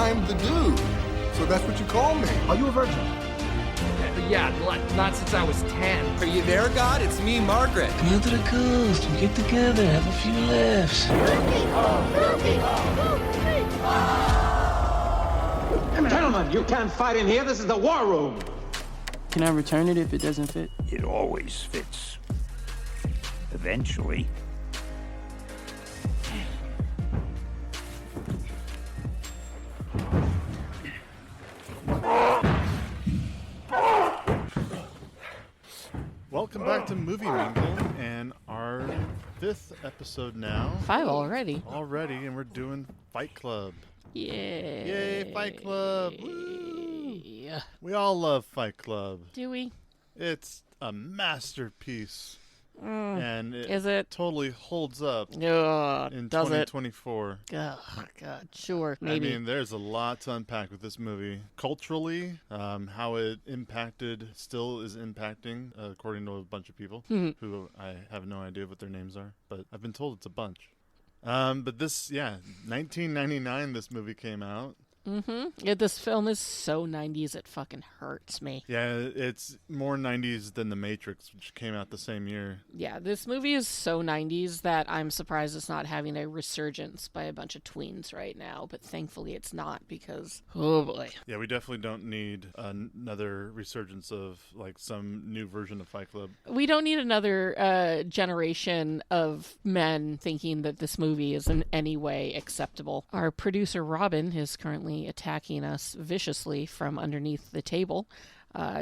I'm the dude. So that's what you call me. Are you a virgin? Yeah, not since I was 10. Are you there, God? It's me, Margaret. Come out to the coast. We get together, have a few laughs. Gentlemen, you can't fight in here. This is the war room. Can I return it if it doesn't fit? It always fits. Eventually. Welcome back to Movie Mingle and our 5th episode now. 5 already. And we're doing Fight Club. Yay. Yay, Fight Club. Woo. Yeah. We all love Fight Club. Do we? It's a masterpiece. And it totally holds up in does 2024. Oh, God, sure, maybe. I mean, there's a lot to unpack with this movie. Culturally, how it still is impacting, according to a bunch of people who I have no idea what their names are, but I've been told it's a bunch. But 1999, this movie came out. Mm-hmm. Yeah, this film is so 90s it fucking hurts me. Yeah, it's more 90s than The Matrix, which came out the same year. Yeah, this movie is so 90s that I'm surprised it's not having a resurgence by a bunch of tweens right now, but thankfully it's not because, oh boy. Yeah, we definitely don't need another resurgence of like some new version of Fight Club. We don't need another generation of men thinking that this movie is in any way acceptable. Our producer Robin is currently attacking us viciously from underneath the table.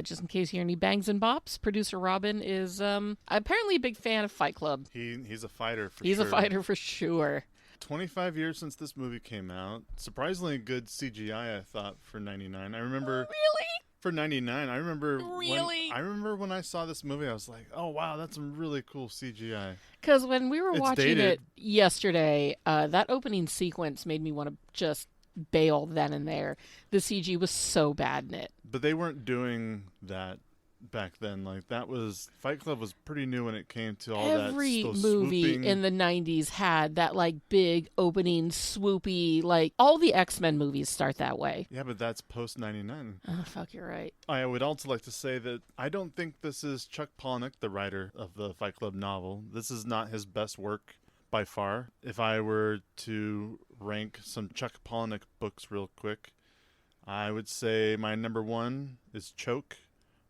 Just in case you hear any bangs and bops, producer Robin is apparently a big fan of Fight Club. He's a fighter for sure. He's a fighter for sure. 25 years since this movie came out. Surprisingly good CGI, I thought, for 99. I remember... Really? For 99, I remember... Really? I remember when I saw this movie, I was like, oh, wow, that's some really cool CGI. Because when we were watching dated. it yesterday, that opening sequence made me want to just bail then and there. The CG was so bad in it. But they weren't doing that back then. Like, that was... Fight Club was pretty new when it came to all Every those movie swooping... in the 90s had that, like, big opening, swoopy, like, all the X-Men movies start that way. Yeah, but that's post-99. Oh, fuck, you're right. I would also like to say that I don't think this is Chuck Palahniuk, the writer of the Fight Club novel. This is not his best work by far. If I were to rank some Chuck Palahniuk books real quick, I would say my number 1 is Choke,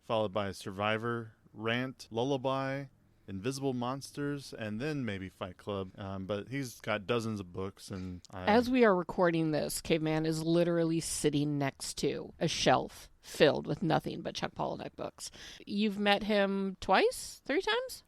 followed by Survivor, Rant, Lullaby, Invisible Monsters, and then maybe Fight Club. But he's got dozens of books. And As we are recording this, Caveman is literally sitting next to a shelf filled with nothing but Chuck Palahniuk books. You've met him twice? 3 times?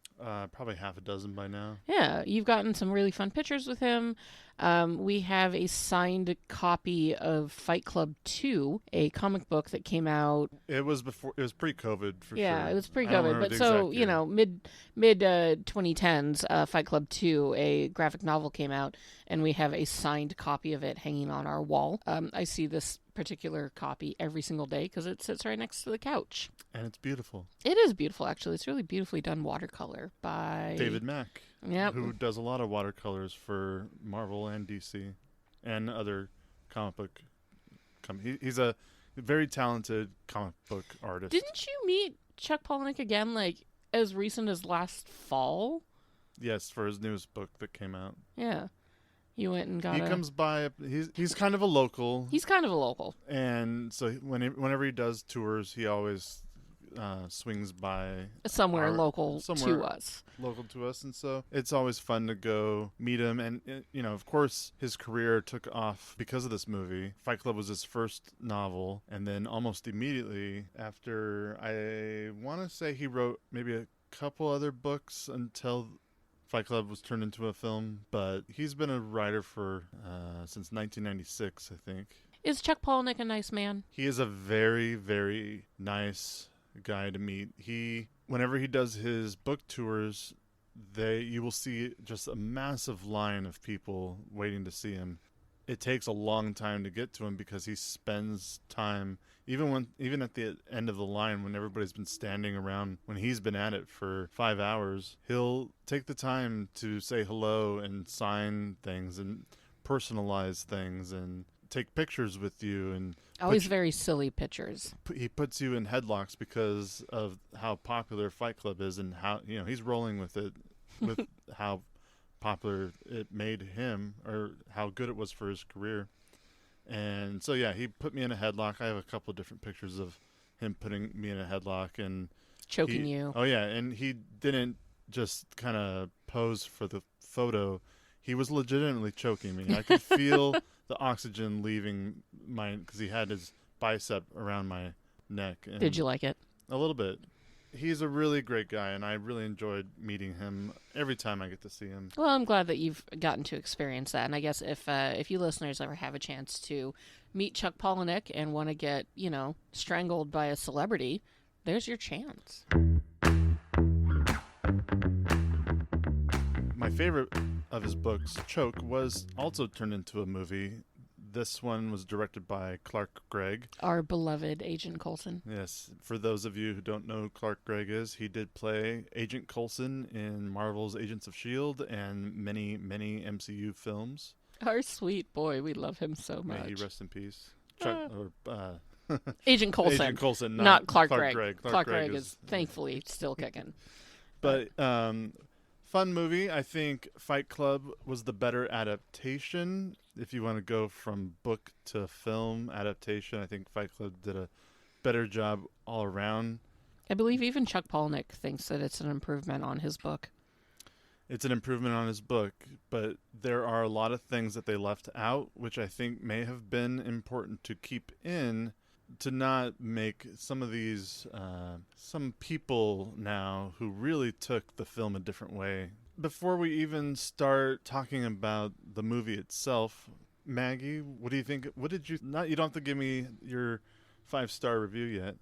Probably half a dozen by now. Yeah, you've gotten some really fun pictures with him. We have a signed copy of Fight Club 2, a comic book that came out. It was pre-COVID for sure. Yeah, it was pre-COVID. But so, you know, mid 2010s, Fight Club 2, a graphic novel came out, and we have a signed copy of it hanging on our wall. I see this particular copy every single day because it sits right next to the couch. And it's beautiful. It is beautiful, actually. It's really beautifully done watercolor by David Mack. Yep. Who does a lot of watercolors for Marvel and DC and other comic book he's a very talented comic book artist. Didn't you meet Chuck Palahniuk again, like, as recent as last fall? Yes, for his newest book that came out. Yeah. You went and got comes by. He's kind of a local. He's kind of a local. And so whenever he does tours, he always swings by somewhere local to us. Local to us. And so it's always fun to go meet him. And, you know, of course, his career took off because of this movie. Fight Club was his first novel. And then almost immediately after, I want to say he wrote maybe a couple other books until Fight Club was turned into a film, but he's been a writer for since 1996, I think. Is Chuck Palahniuk a nice man? He is a very, very nice guy to meet. Whenever he does his book tours, you will see just a massive line of people waiting to see him. It takes a long time to get to him because he spends time, even at the end of the line when everybody's been standing around, when he's been at it for 5 hours, he'll take the time to say hello and sign things and personalize things and take pictures with you, and Always very silly pictures. he puts you in headlocks because of how popular Fight Club is, and how he's rolling with it, with how popular it made him, or how good it was for his career. And so yeah, he put me in a headlock. I have a couple of different pictures of him putting me in a headlock and Choking you. Oh yeah, and he didn't just kind of pose for the photo. He was legitimately choking me. I could feel the oxygen leaving because he had his bicep around my neck. And Did you like it? A little bit. He's a really great guy, and I really enjoyed meeting him every time I get to see him. Well, I'm glad that you've gotten to experience that. And I guess if you listeners ever have a chance to meet Chuck Palahniuk and want to get, strangled by a celebrity, there's your chance. My favorite of his books, Choke, was also turned into a movie. This one was directed by Clark Gregg. Our beloved Agent Coulson. Yes. For those of you who don't know who Clark Gregg is, he did play Agent Coulson in Marvel's Agents of S.H.I.E.L.D. and many, many MCU films. Our sweet boy. We love him so much. May he rest in peace. Agent Coulson. Agent Coulson, not Clark Gregg. Gregg. Clark Gregg is thankfully still kicking. But fun movie. I think Fight Club was the better adaptation. If you want to go from book to film adaptation, I think Fight Club did a better job all around. I believe even Chuck Palahniuk thinks that it's an improvement on his book. It's an improvement on his book, but there are a lot of things that they left out, which I think may have been important to keep in, to not make some of these, some people now who really took the film a different way. Before we even start talking about the movie itself, Maggie, what do you think? What did you, you don't have to give me your 5-star review yet.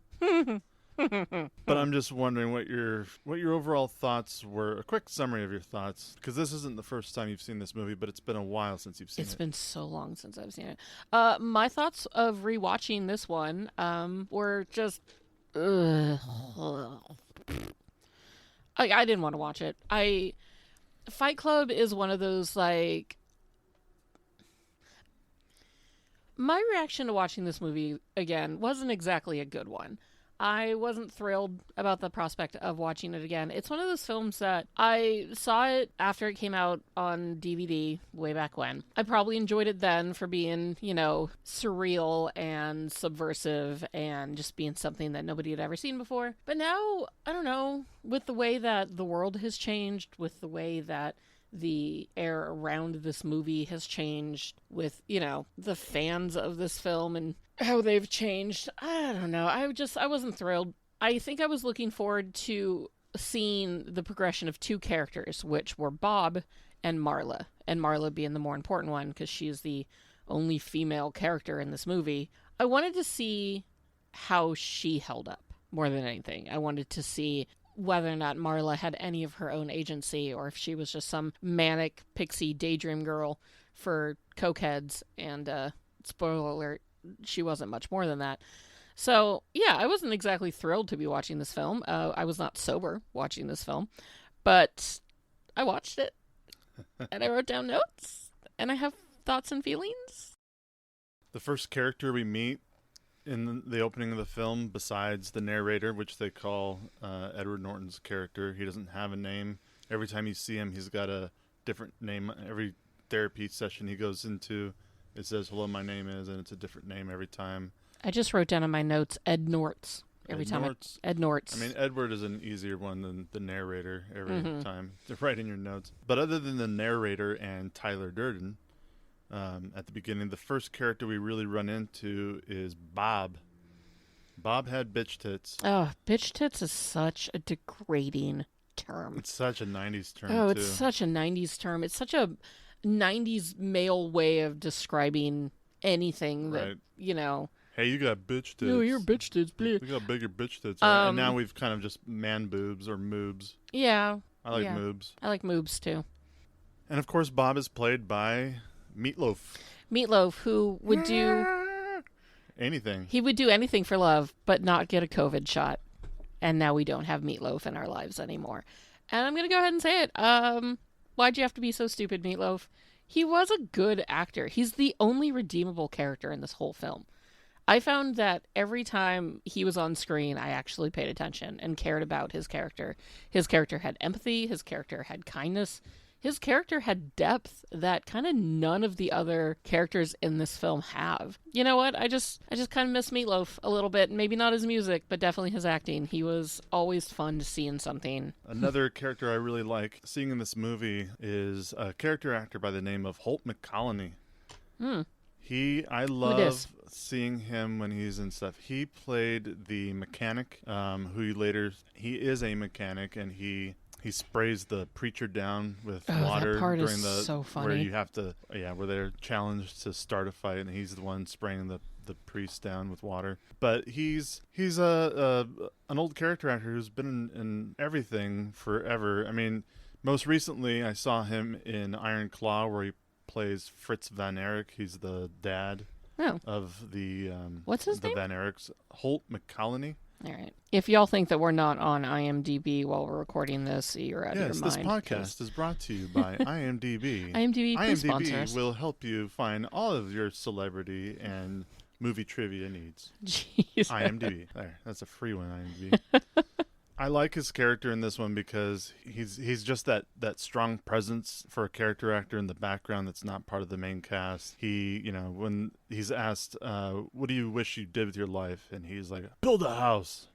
But I'm just wondering what your overall thoughts were. A quick summary of your thoughts, because this isn't the first time you've seen this movie, but it's been a while since you've seen it. It's been so long since I've seen it. My thoughts of rewatching this one were just, I didn't want to watch it. Fight Club is one of those, like, my reaction to watching this movie again wasn't exactly a good one. I wasn't thrilled about the prospect of watching it again. It's one of those films that I saw it after it came out on DVD way back when. I probably enjoyed it then for being, surreal and subversive and just being something that nobody had ever seen before. But now, I don't know, with the way that the world has changed, with the way that the air around this movie has changed, with, the fans of this film and how they've changed. I don't know. I wasn't thrilled. I think I was looking forward to seeing the progression of two characters, which were Bob and Marla. And Marla being the more important one because she is the only female character in this movie. I wanted to see how she held up more than anything. I wanted to see whether or not Marla had any of her own agency, or if she was just some manic pixie daydream girl for cokeheads. And spoiler alert, she wasn't much more than that. So yeah, I wasn't exactly thrilled to be watching this film. I was not sober watching this film, but I watched it and I wrote down notes and I have thoughts and feelings. The first character we meet in the opening of the film, besides the narrator, which they call Edward Norton's character, he doesn't have a name. Every time you see him, he's got a different name. Every therapy session he goes into, it says, "Hello, my name is," and it's a different name every time. I just wrote down in my notes, Ed Nortz. Ed Nortz. I mean, Edward is an easier one than the narrator every time to write in your notes. But other than the narrator and Tyler Durden, at the beginning, the first character we really run into is Bob. Bob had bitch tits. Oh, bitch tits is such a degrading term. It's such a 90s term, too. It's such a 90s term. It's such a 90s male way of describing anything that, Hey, you got bitch tits. No, you're bitch tits. You got bigger bitch tits. Right? And now we've kind of just man boobs or moobs. Yeah. I like moobs. I like moobs, too. And, of course, Bob is played by Meatloaf. Meatloaf, who would do anything. He would do anything for love, but not get a COVID shot. And now we don't have Meatloaf in our lives anymore. And I'm going to go ahead and say it. Why'd you have to be so stupid, Meatloaf? He was a good actor. He's the only redeemable character in this whole film. I found that every time he was on screen, I actually paid attention and cared about his character. His character had empathy. His character had kindness. His character had depth that kind of none of the other characters in this film have. You know what? I just kind of miss Meatloaf a little bit. Maybe not his music, but definitely his acting. He was always fun to see in something. Another character I really like seeing in this movie is a character actor by the name of Holt McCallany. I love seeing him when he's in stuff. He played the mechanic, he is a mechanic, and he sprays the preacher down with water that part during is so funny. where you have to, where they're challenged to start a fight, and he's the one spraying the priest down with water. But he's an old character actor who's been in everything forever. I mean, most recently I saw him in Iron Claw, where he plays Fritz Van Erich. He's the dad of the what's his name? Van Erichs. Holt McCallany. All right. If y'all think that we're not on IMDb while we're recording this, you're out of your mind. Yes, this podcast is brought to you by IMDb. IMDb, please sponsor us. IMDb will help you find all of your celebrity and movie trivia needs. Jesus. IMDb. There, that's a free one, IMDb. I like his character in this one because he's just that strong presence for a character actor in the background that's not part of the main cast. When he's asked, what do you wish you did with your life? And he's like, build a house.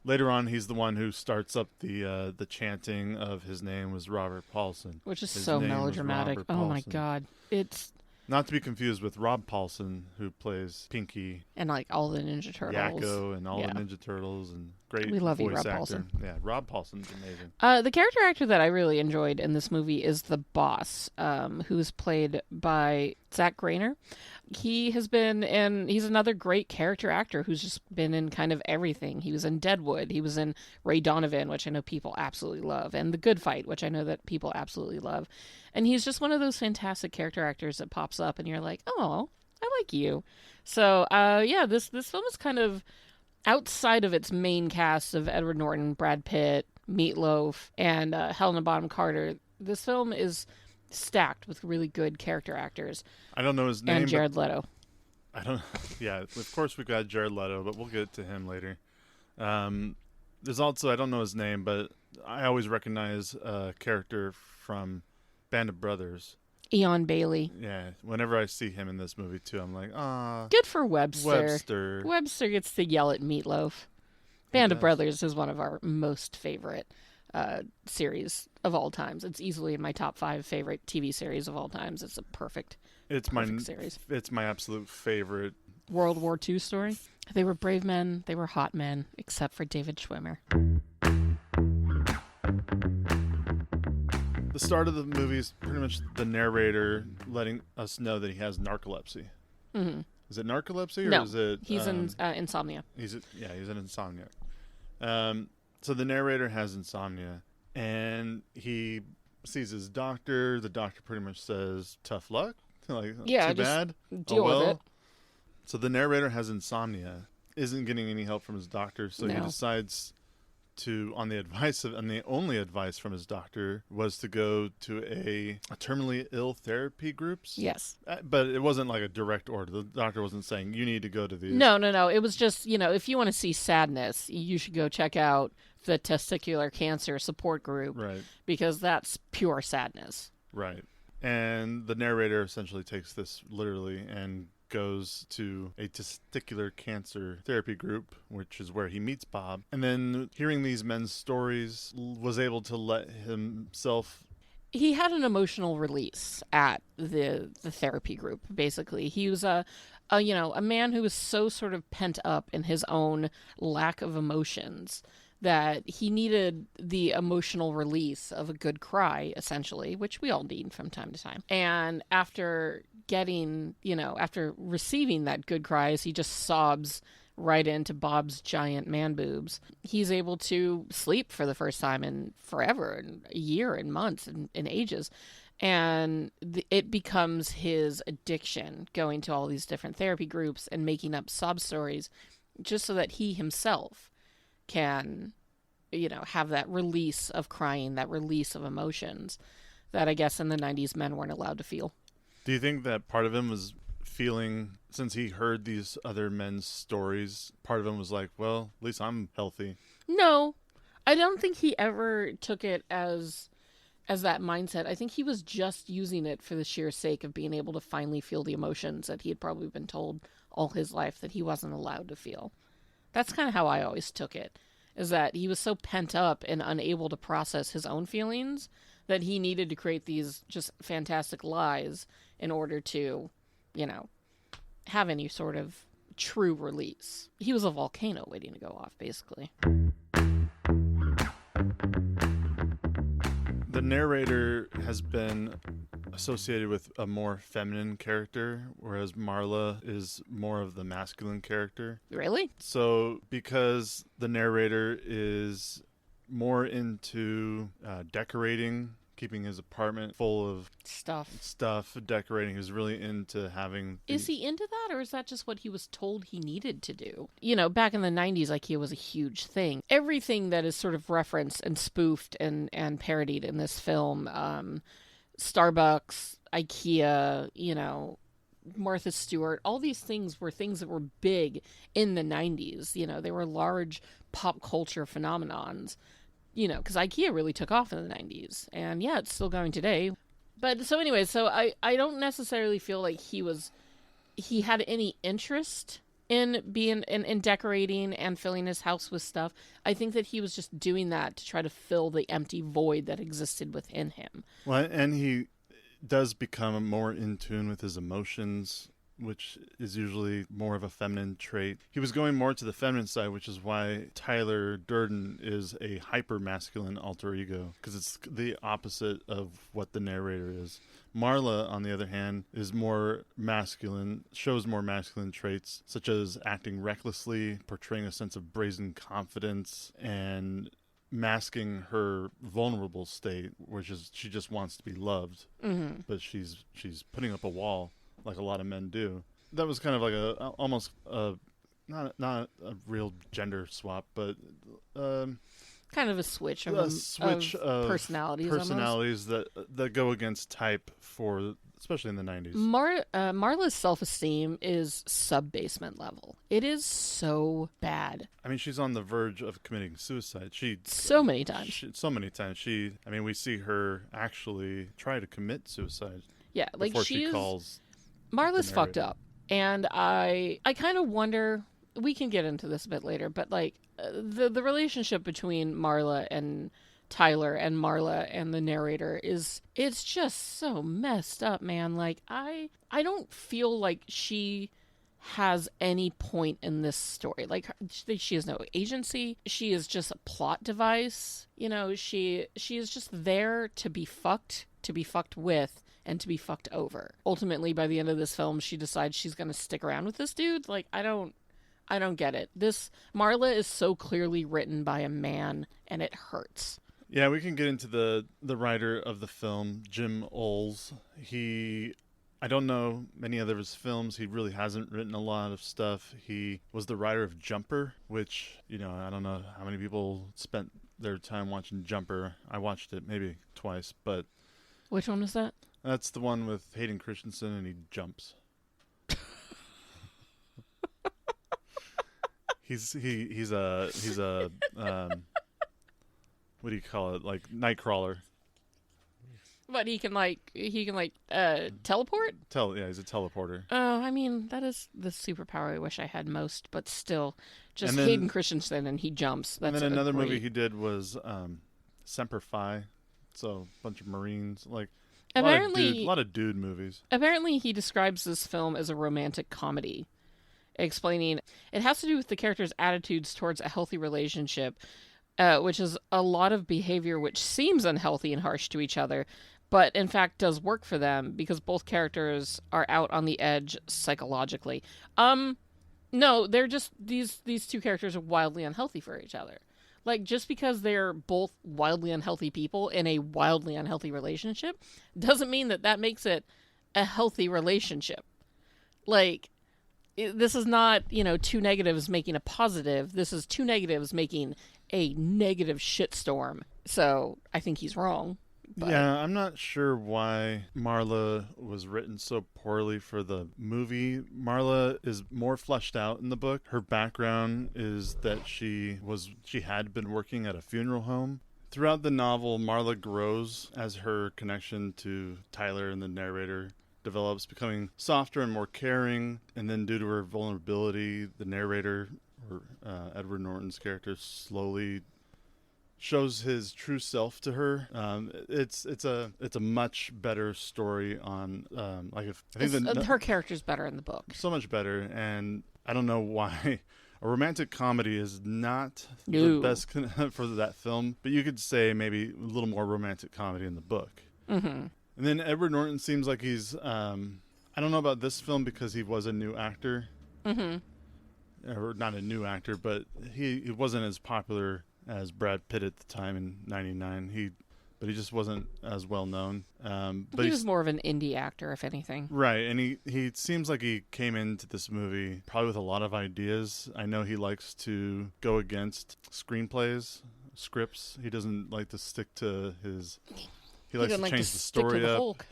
Later on, he's the one who starts up the chanting of his name was Robert Paulson. Which is His so name was melodramatic. Robert Oh my Paulson. God. It's... Not to be confused with Rob Paulson, who plays Pinky, And like all the Ninja Turtles. Yakko, and all the Ninja Turtles, and great We love you, voice Rob actor. Paulson. Yeah, Rob Paulson's amazing. The character actor that I really enjoyed in this movie is the boss, who's played by Zach Grainer. He's another great character actor who's just been in kind of everything. He was in Deadwood. He was in Ray Donovan, which I know people absolutely love, and The Good Fight, which I know that people absolutely love. And he's just one of those fantastic character actors that pops up and you're like, oh, I like you. So, this film is kind of outside of its main cast of Edward Norton, Brad Pitt, Meatloaf, and Helena Bonham Carter. This film is stacked with really good character actors. I don't know his name. And Jared Leto. I don't. Yeah, of course we've got Jared Leto, but we'll get to him later. There's also, I don't know his name, but I always recognize a character from Band of Brothers. Eon Bailey. Yeah, whenever I see him in this movie too, I'm like, ah. Good for Webster. Webster. Webster gets to yell at Meatloaf. Band of Brothers is one of our most favorite series of all times. It's easily in my top 5 favorite TV series of all times. It's a perfect series. It's my absolute favorite. World War II story. They were brave men. They were hot men, except for David Schwimmer. The start of the movie is pretty much the narrator letting us know that he has narcolepsy. Mm-hmm. Is it narcolepsy or No, is it? He's in insomnia. He's an insomniac. So the narrator has insomnia, and he sees his doctor. The doctor pretty much says, "Tough luck." Like, yeah, too just bad. Deal with it. So the narrator has insomnia, isn't getting any help from his doctor, so he No. decides to, and the only advice from his doctor was to go to a terminally ill therapy groups. Yes. But it wasn't like a direct order. The doctor wasn't saying, you need to go to these. No. It was just, if you want to see sadness, you should go check out the testicular cancer support group. Right. Because that's pure sadness. Right. And the narrator essentially takes this literally and goes to a testicular cancer therapy group, which is where he meets Bob. And then hearing these men's stories was able to let himself... He had an emotional release at the therapy group, basically. He was a man who was so sort of pent up in his own lack of emotions that he needed the emotional release of a good cry, essentially, which we all need from time to time. And after receiving that good cry, as he just sobs right into Bob's giant man boobs, he's able to sleep for the first time in forever, in a year, in months, in ages. And it becomes his addiction, going to all these different therapy groups and making up sob stories just so that he himself can, have that release of crying, that release of emotions that I guess in the 90s men weren't allowed to feel. Do you think that part of him was feeling, since he heard these other men's stories, part of him was like, well, at least I'm healthy? No, I don't think he ever took it as that mindset. I think he was just using it for the sheer sake of being able to finally feel the emotions that he had probably been told all his life that he wasn't allowed to feel. That's kind of how I always took it, is that he was so pent up and unable to process his own feelings that he needed to create these just fantastic lies in order to, have any sort of true release. He was a volcano waiting to go off, basically. The narrator has been associated with a more feminine character, whereas Marla is more of the masculine character. Really? So because the narrator is more into decorating, keeping his apartment full of stuff, decorating, he's really into having... Is he into that, or is that just what he was told he needed to do? Back in the 90s, IKEA was a huge thing. Everything that is sort of referenced and spoofed and parodied in this film, Starbucks, IKEA, Martha Stewart, all these things were things that were big in the 90s. They were large pop culture phenomenons. Because IKEA really took off in the 90s. And yeah, it's still going today. But so anyway, I don't necessarily feel like he had any interest in being in decorating and filling his house with stuff. I think that he was just doing that to try to fill the empty void that existed within him. Well, and he does become more in tune with his emotions, which is usually more of a feminine trait. He was going more to the feminine side, which is why Tyler Durden is a hyper-masculine alter ego, because it's the opposite of what the narrator is. Marla, on the other hand, is more masculine, shows more masculine traits, such as acting recklessly, portraying a sense of brazen confidence, and masking her vulnerable state, which is she just wants to be loved, but she's putting up a wall, like a lot of men do. That was kind of like almost not a real gender swap, but kind of a switch of personalities that go against type, for especially in the 90s. Marla's self-esteem is sub-basement level. It is so bad. I mean, she's on the verge of committing suicide. So many times. We see her actually try to commit suicide. Yeah, like she calls. Marla's fucked up, and I kind of wonder. We can get into this a bit later, but like the relationship between Marla and Tyler and Marla and the narrator it's just so messed up, man. Like I don't feel like she has any point in this story. Like she has no agency. She is just a plot device. She is just there to be fucked with, and to be fucked over. Ultimately, by the end of this film, she decides she's going to stick around with this dude. Like, I don't get it. This Marla is so clearly written by a man, and it hurts. Yeah, we can get into the writer of the film, Jim Olds. I don't know many other of his films. He really hasn't written a lot of stuff. He was the writer of Jumper, which, I don't know how many people spent their time watching Jumper. I watched it maybe twice, but... Which one was that? That's the one with Hayden Christensen, and he jumps. he's a what do you call it? Like Nightcrawler. But he can teleport? Yeah, he's a teleporter. Oh, I mean, that is the superpower I wish I had most, but still, just Hayden Christensen and he jumps. That's and then another movie he did was Semper Fi. So a bunch of Marines, like a lot of dude movies. Apparently, he describes this film as a romantic comedy, explaining it has to do with the character's attitudes towards a healthy relationship, which is a lot of behavior which seems unhealthy and harsh to each other, but in fact does work for them because both characters are out on the edge psychologically. No, they're just these two characters are wildly unhealthy for each other. Like, just because they're both wildly unhealthy people in a wildly unhealthy relationship doesn't mean that makes it a healthy relationship. Like, this is not, two negatives making a positive. This is two negatives making a negative shitstorm. So, I think he's wrong. But... Yeah, I'm not sure why Marla was written so poorly for the movie. Marla is more fleshed out in the book. Her background is that she had been working at a funeral home. Throughout the novel, Marla grows as her connection to Tyler and the narrator develops, becoming softer and more caring. And then due to her vulnerability, the narrator, or Edward Norton's character, slowly shows his true self to her. It's a much better story on her character's better in the book. So much better, and I don't know why. A romantic comedy is not the best for that film, but you could say maybe a little more romantic comedy in the book. Mm-hmm. And then Edward Norton seems like he's, I don't know about this film because he was a new actor. Mm-hmm. Or not a new actor, but he wasn't as popular as Brad Pitt at the time in '99. But he just wasn't as well known. But he was more of an indie actor, if anything. Right, and he seems like he came into this movie probably with a lot of ideas. I know he likes to go against scripts. He doesn't like to stick to his... He likes to change the story up.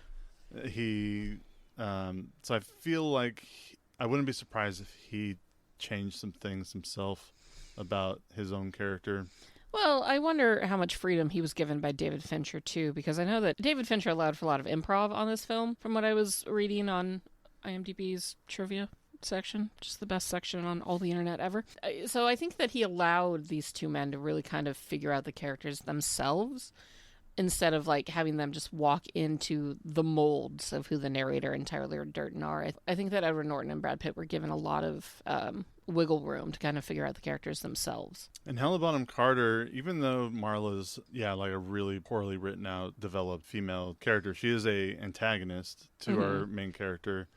So I feel like I wouldn't be surprised if he changed some things himself about his own character. Well, I wonder how much freedom he was given by David Fincher, too, because I know that David Fincher allowed for a lot of improv on this film, from what I was reading on IMDb's trivia section, just the best section on all the internet ever. So I think that he allowed these two men to really kind of figure out the characters themselves, instead of like having them just walk into the molds of who the narrator and Tyler Durden are. I think that Edward Norton and Brad Pitt were given a lot of wiggle room to kind of figure out the characters themselves. And Helena Bonham Carter, even though Marla's like a really poorly written out, developed female character, she is a antagonist to our main character.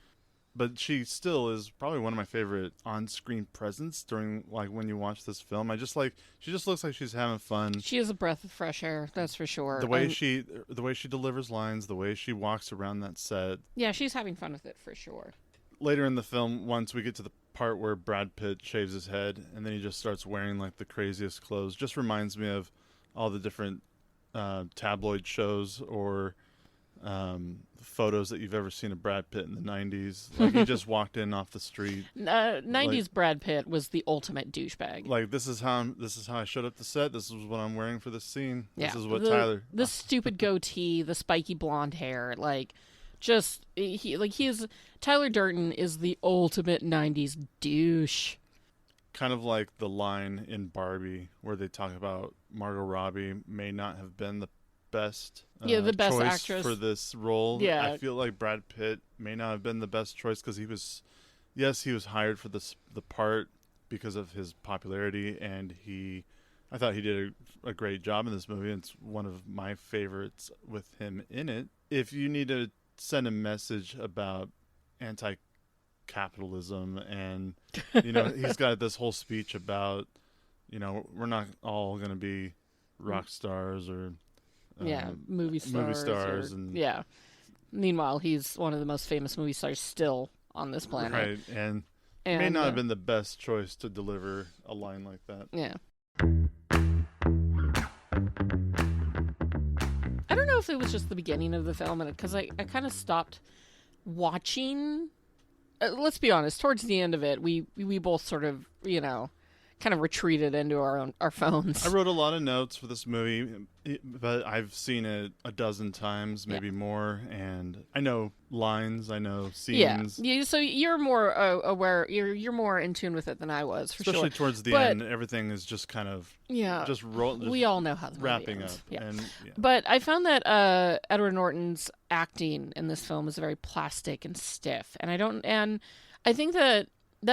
But she still is probably one of my favorite on-screen presence during, like, when you watch this film. She just looks like she's having fun. She is a breath of fresh air, that's for sure. The way she delivers lines, the way she walks around that set. Yeah, she's having fun with it for sure. Later in the film, once we get to the part where Brad Pitt shaves his head and then he just starts wearing like the craziest clothes, just reminds me of all the different tabloid shows or photos that you've ever seen of Brad Pitt in the 90s. Like he just walked in off the street. 90s Brad Pitt was the ultimate douchebag. Like this is how I showed up to set. This is what I'm wearing for this scene. Yeah. This is what Tyler. The stupid goatee, the spiky blonde hair, like just Tyler Durden is the ultimate 90s douche. Kind of like the line in Barbie where they talk about Margot Robbie may not have been the best the best choice actress for this role. Yeah. I feel like Brad Pitt may not have been the best choice because he was hired for the part because of his popularity, and I thought he did a great job in this movie. It's one of my favorites with him in it. If you need to send a message about anti-capitalism, and he's got this whole speech about we're not all going to be rock stars or movie stars meanwhile he's one of the most famous movie stars still on this planet, right? And may not have been the best choice to deliver a line like that. I don't know if it was just the beginning of the film, because I kind of stopped watching. Let's be honest, towards the end of it, we both sort of kind of retreated into our phones. I wrote a lot of notes for this movie, but I've seen it a dozen times, maybe more, and I know lines, I know scenes. Yeah. So you're more aware, you're more in tune with it than I was, especially towards the end. Everything is just kind of we all know how the wrapping ends. up. Yeah. And, But I found that Edward Norton's acting in this film is very plastic and stiff, and I think that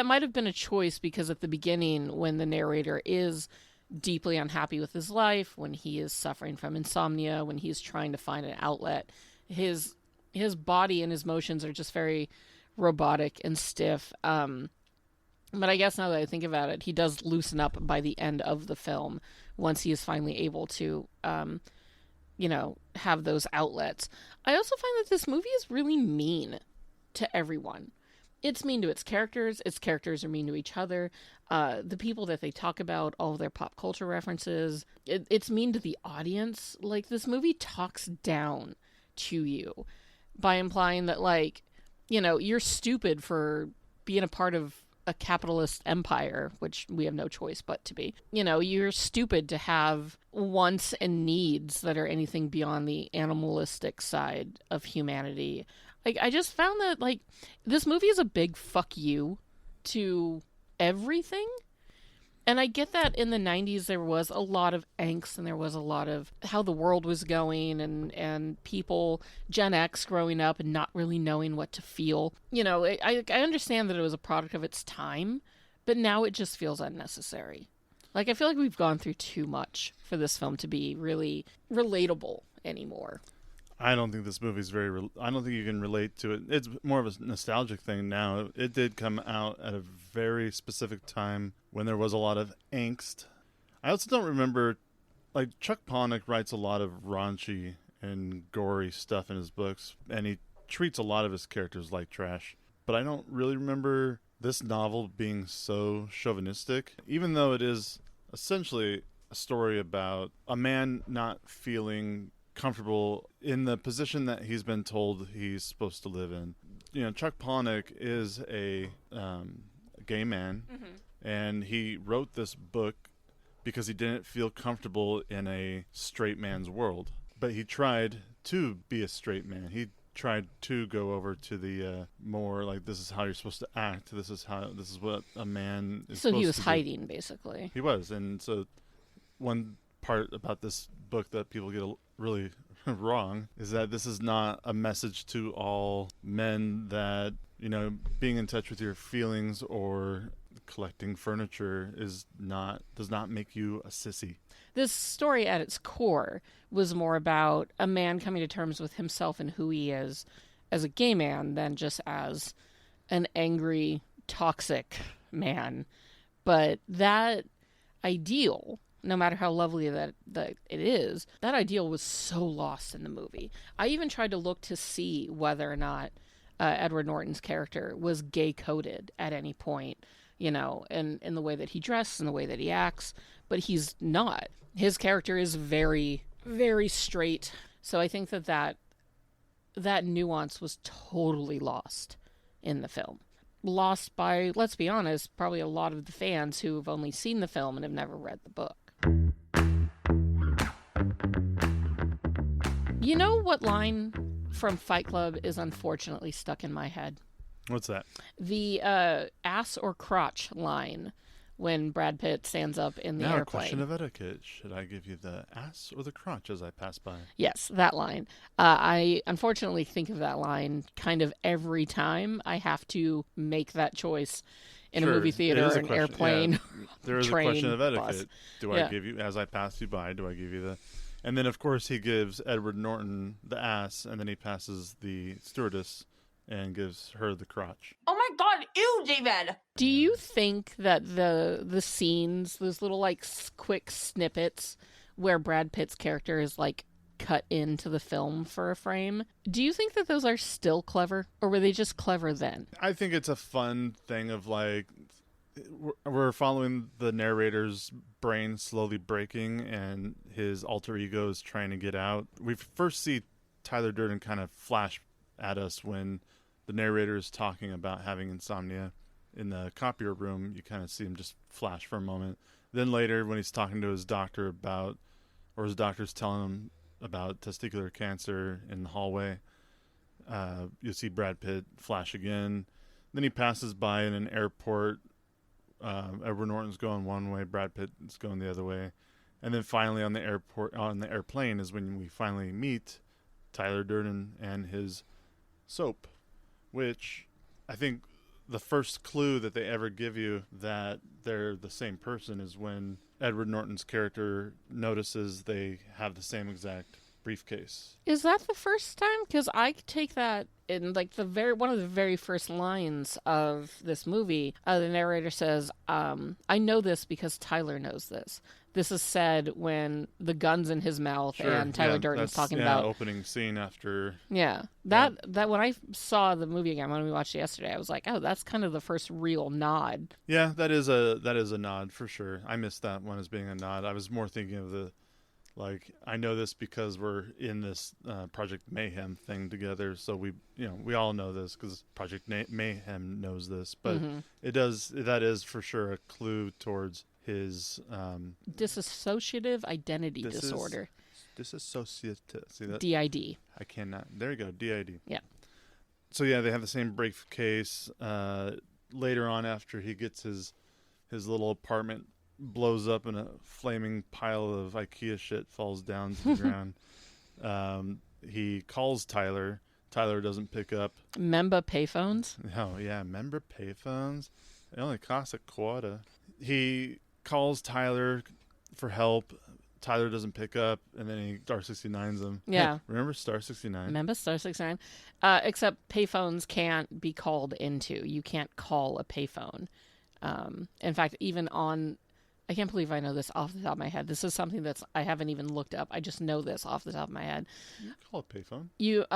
might have been a choice because at the beginning, when the narrator is deeply unhappy with his life, when he is suffering from insomnia, when he's trying to find an outlet, his body and his motions are just very robotic and stiff. But I guess now that I think about it, he does loosen up by the end of the film once he is finally able to, have those outlets. I also find that this movie is really mean to everyone. It's mean to its characters are mean to each other. The people that they talk about, all of their pop culture references, it's mean to the audience. Like, this movie talks down to you by implying that, like, you know, you're stupid for being a part of a capitalist empire, which we have no choice but to be. You know, you're stupid to have wants and needs that are anything beyond the animalistic side of humanity. Like, I just found that, like, this movie is a big fuck you to everything. And I get that in the 90s there was a lot of angst and there was a lot of how the world was going and people, Gen X growing up and not really knowing what to feel. You know, I understand that it was a product of its time, but now it just feels unnecessary. Like, I feel like we've gone through too much for this film to be really relatable anymore. I don't think this movie's I don't think you can relate to it. It's more of a nostalgic thing now. It did come out at a very specific time when there was a lot of angst. I also don't remember, like, Chuck Palahniuk writes a lot of raunchy and gory stuff in his books, and he treats a lot of his characters like trash. But I don't really remember this novel being so chauvinistic, even though it is essentially a story about a man not feeling comfortable in the position that he's been told he's supposed to live in. You know, Chuck Palahniuk is a gay man, and he wrote this book because he didn't feel comfortable in a straight man's world. But he tried to be a straight man. He tried to go over to the more like, this is how you're supposed to act. This is what a man is supposed to do. So he was hiding, basically. He was. And so one part about this book that people get really wrong is that this is not a message to all men that, you know, being in touch with your feelings or collecting furniture does not make you a sissy. This story at its core was more about a man coming to terms with himself and who he is as a gay man than just as an angry, toxic man. But that ideal, no matter how lovely that it is, that ideal was so lost in the movie. I even tried to look to see whether or not Edward Norton's character was gay-coded at any point, you know, in the way that he dresses and the way that he acts, but he's not. His character is very, very straight. So I think that nuance was totally lost in the film. Lost by, let's be honest, probably a lot of the fans who have only seen the film and have never read the book. You know what line from Fight Club is unfortunately stuck in my head? What's that? The ass or crotch line when Brad Pitt stands up in the now airplane. A question of etiquette. Should I give you the ass or the crotch as I pass by? Yes, that line. I unfortunately think of that line kind of every time I have to make that choice in a movie theater, an airplane, there is train, a question of etiquette. bus. Do I give you, as I pass you by, do I give you the... And then, of course, he gives Edward Norton the ass, and then he passes the stewardess and gives her the crotch. Oh my god, ew, David! Do you think that the scenes, those little, like, quick snippets where Brad Pitt's character is, like, cut into the film for a frame, do you think that those are still clever, or were they just clever then? I think it's a fun thing of, like, we're following the narrator's brain slowly breaking and his alter ego is trying to get out. We first see Tyler Durden kind of flash at us when the narrator is talking about having insomnia in the copier room. You kind of see him just flash for a moment. Then later when he's talking to his doctor about, or his doctor's telling him about testicular cancer in the hallway, you'll see Brad Pitt flash again. Then he passes by in an airport. Edward Norton's going one way, Brad Pitt is going the other way, and then finally on the airplane is when we finally meet Tyler Durden and his soap, which I think the first clue that they ever give you that they're the same person is when Edward Norton's character notices they have the same exact briefcase. Is that the first time? Because I take that in like one of the very first lines of this movie. The narrator says, "I know this because Tyler knows this." This is said when the gun's in his mouth and Tyler Durden's talking about opening scene after. Yeah, that when I saw the movie again when we watched it yesterday, I was like, oh, that's kind of the first real nod. Yeah, that is a nod for sure. I missed that one as being a nod. I was more thinking of the. Like, I know this because we're in this Project Mayhem thing together, so we all know this because Project Mayhem knows this, but that is for sure a clue towards his dissociative identity disorder. Dissociative. See that? DID. I cannot. There you go. DID. Yeah. So yeah, they have the same briefcase. Later on, after he gets his little apartment blows up and a flaming pile of IKEA shit falls down to the ground. He calls Tyler. Tyler doesn't pick up. Memba payphones? Oh, yeah, member payphones. It only costs $0.25. He calls Tyler for help. Tyler doesn't pick up, and then he Star 69's him. Yeah. Hey, remember Star 69? Remember Star 69? Except payphones can't be called into. You can't call a payphone. In fact, even on... I can't believe I know this off the top of my head. This is something I haven't even looked up. I just know this off the top of my head. You call it payphone. You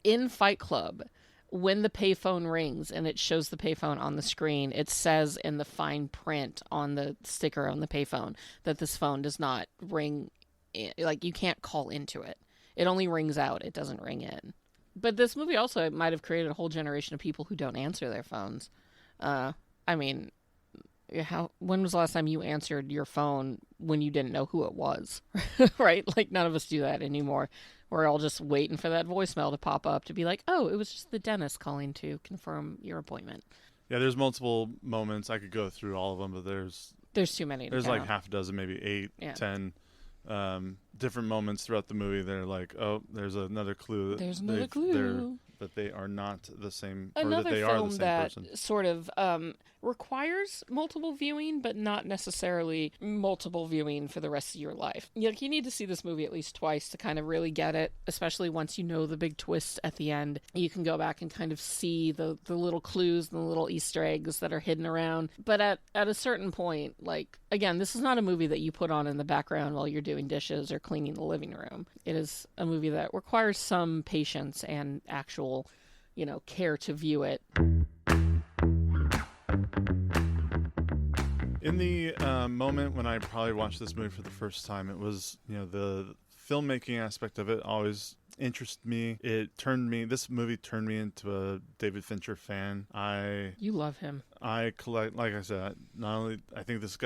in Fight Club, when the payphone rings and it shows the payphone on the screen, it says in the fine print on the sticker on the payphone that this phone does not ring. Like, you can't call into it. It only rings out. It doesn't ring in. But this movie also might have created a whole generation of people who don't answer their phones. I mean, when was the last time you answered your phone when you didn't know who it was? Right? Like, none of us do that anymore. We're all just waiting for that voicemail to pop up to be like, oh, it was just the dentist calling to confirm your appointment. Yeah, there's multiple moments. I could go through all of them, but there's too many. There's like half a dozen, maybe 8, 10 different moments throughout the movie. They're like, oh, there's another clue. There's another clue. That they are not the same, another or that they film are the same that person. Sort of requires multiple viewing, but not necessarily multiple viewing for the rest of your life. You need to see this movie at least twice to kind of really get it, especially once you know the big twist at the end. You can go back and kind of see the little clues and the little Easter eggs that are hidden around. But at a certain point, like, again, this is not a movie that you put on in the background while you're doing dishes or cleaning the living room. It is a movie that requires some patience and actual care to view it. In the moment when I probably watched this movie for the first time, it was, the filmmaking aspect of it always interested me. This movie turned me into a David Fincher fan. You love him. I collect, like I said, not only, I think this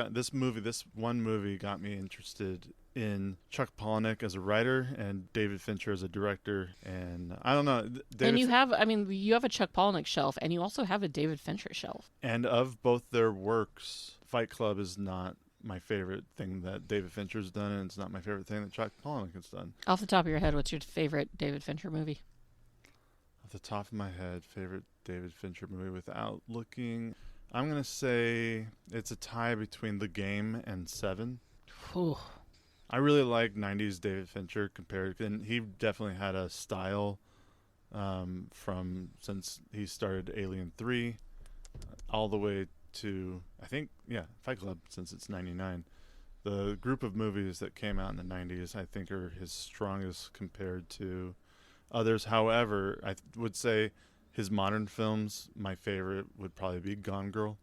one movie got me interested in Chuck Palahniuk as a writer and David Fincher as a director, and I don't know. And you have a Chuck Palahniuk shelf, and you also have a David Fincher shelf. And of both their works, Fight Club is not my favorite thing that David Fincher's done, and it's not my favorite thing that Chuck Palahniuk has done. Off the top of your head, what's your favorite David Fincher movie? Off the top of my head, favorite David Fincher movie without looking, I'm going to say it's a tie between The Game and Seven. Ooh. I really like 90s David Fincher and he definitely had a style since he started Alien 3 all the way to, I think, Fight Club, since it's 99. The group of movies that came out in the 90s, I think, are his strongest compared to others. However, I would say his modern films, my favorite would probably be Gone Girl.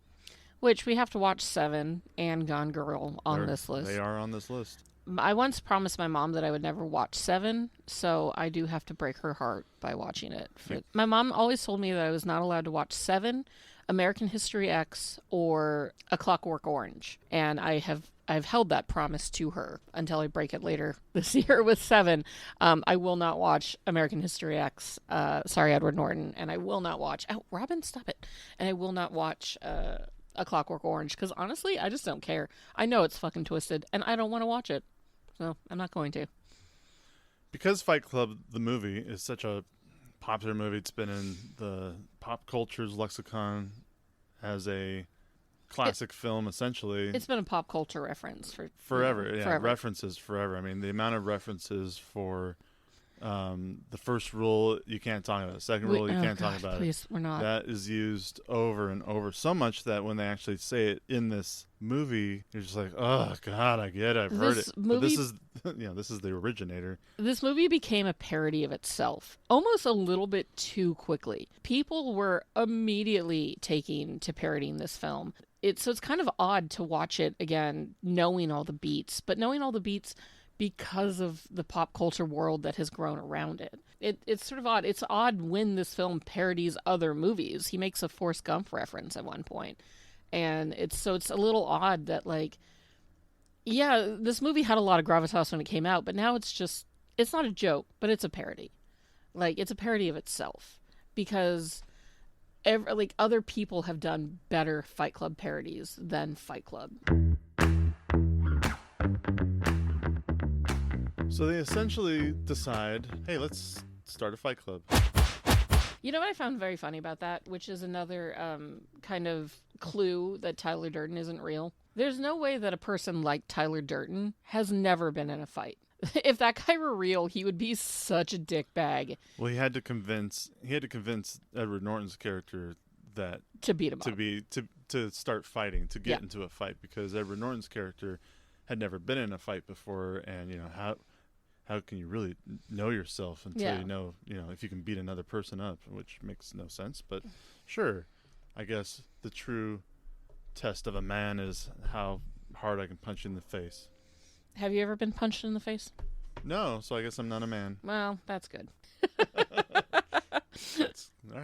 Which we have to watch 7 and Gone Girl on this list. They are on this list. I once promised my mom that I would never watch 7, so I do have to break her heart by watching it. My mom always told me that I was not allowed to watch 7, American History X, or A Clockwork Orange, and I've held that promise to her until I break it later this year with 7. I will not watch American History X. Sorry, Edward Norton, and I will not watch. Oh, Robin, stop it! And I will not watch A Clockwork Orange, because honestly, I just don't care. I know it's fucking twisted, and I don't want to watch it, so I'm not going to. Because Fight Club, the movie, is such a popular movie, it's been in the pop culture's lexicon as a classic film, essentially. It's been a pop culture reference for forever. forever. References forever. I mean, the amount of references for the first rule, you can't talk about it. Second rule, you can't talk about please, we're not. That is used over and over so much that when they actually say it in this movie, you're just like, oh God, I get it. I've heard it. But this is, this is the originator. This movie became a parody of itself, almost a little bit too quickly. People were immediately taking to parodying this film. So it's kind of odd to watch it again, knowing all the beats, but knowing all the beats because of the pop culture world that has grown around it. It's sort of odd. It's odd when this film parodies other movies. He makes a Forrest Gump reference at one point. And it's a little odd that, like, yeah, this movie had a lot of gravitas when it came out, but now it's not a joke, but it's a parody. Like, it's a parody of itself. Because other people have done better Fight Club parodies than Fight Club. So they essentially decide, hey, let's start a Fight Club. You know what I found very funny about that, which is another kind of clue that Tyler Durden isn't real? There's no way that a person like Tyler Durden has never been in a fight. If that guy were real, he would be such a dickbag. Well, he had to convince Edward Norton's character that to beat him up. to start fighting, to get into a fight, because Edward Norton's character had never been in a fight before, and how can you really know yourself until you know if you can beat another person up, which makes no sense. But sure, I guess the true test of a man is how hard I can punch you in the face. Have you ever been punched in the face? No, so I guess I'm not a man. Well, that's good. All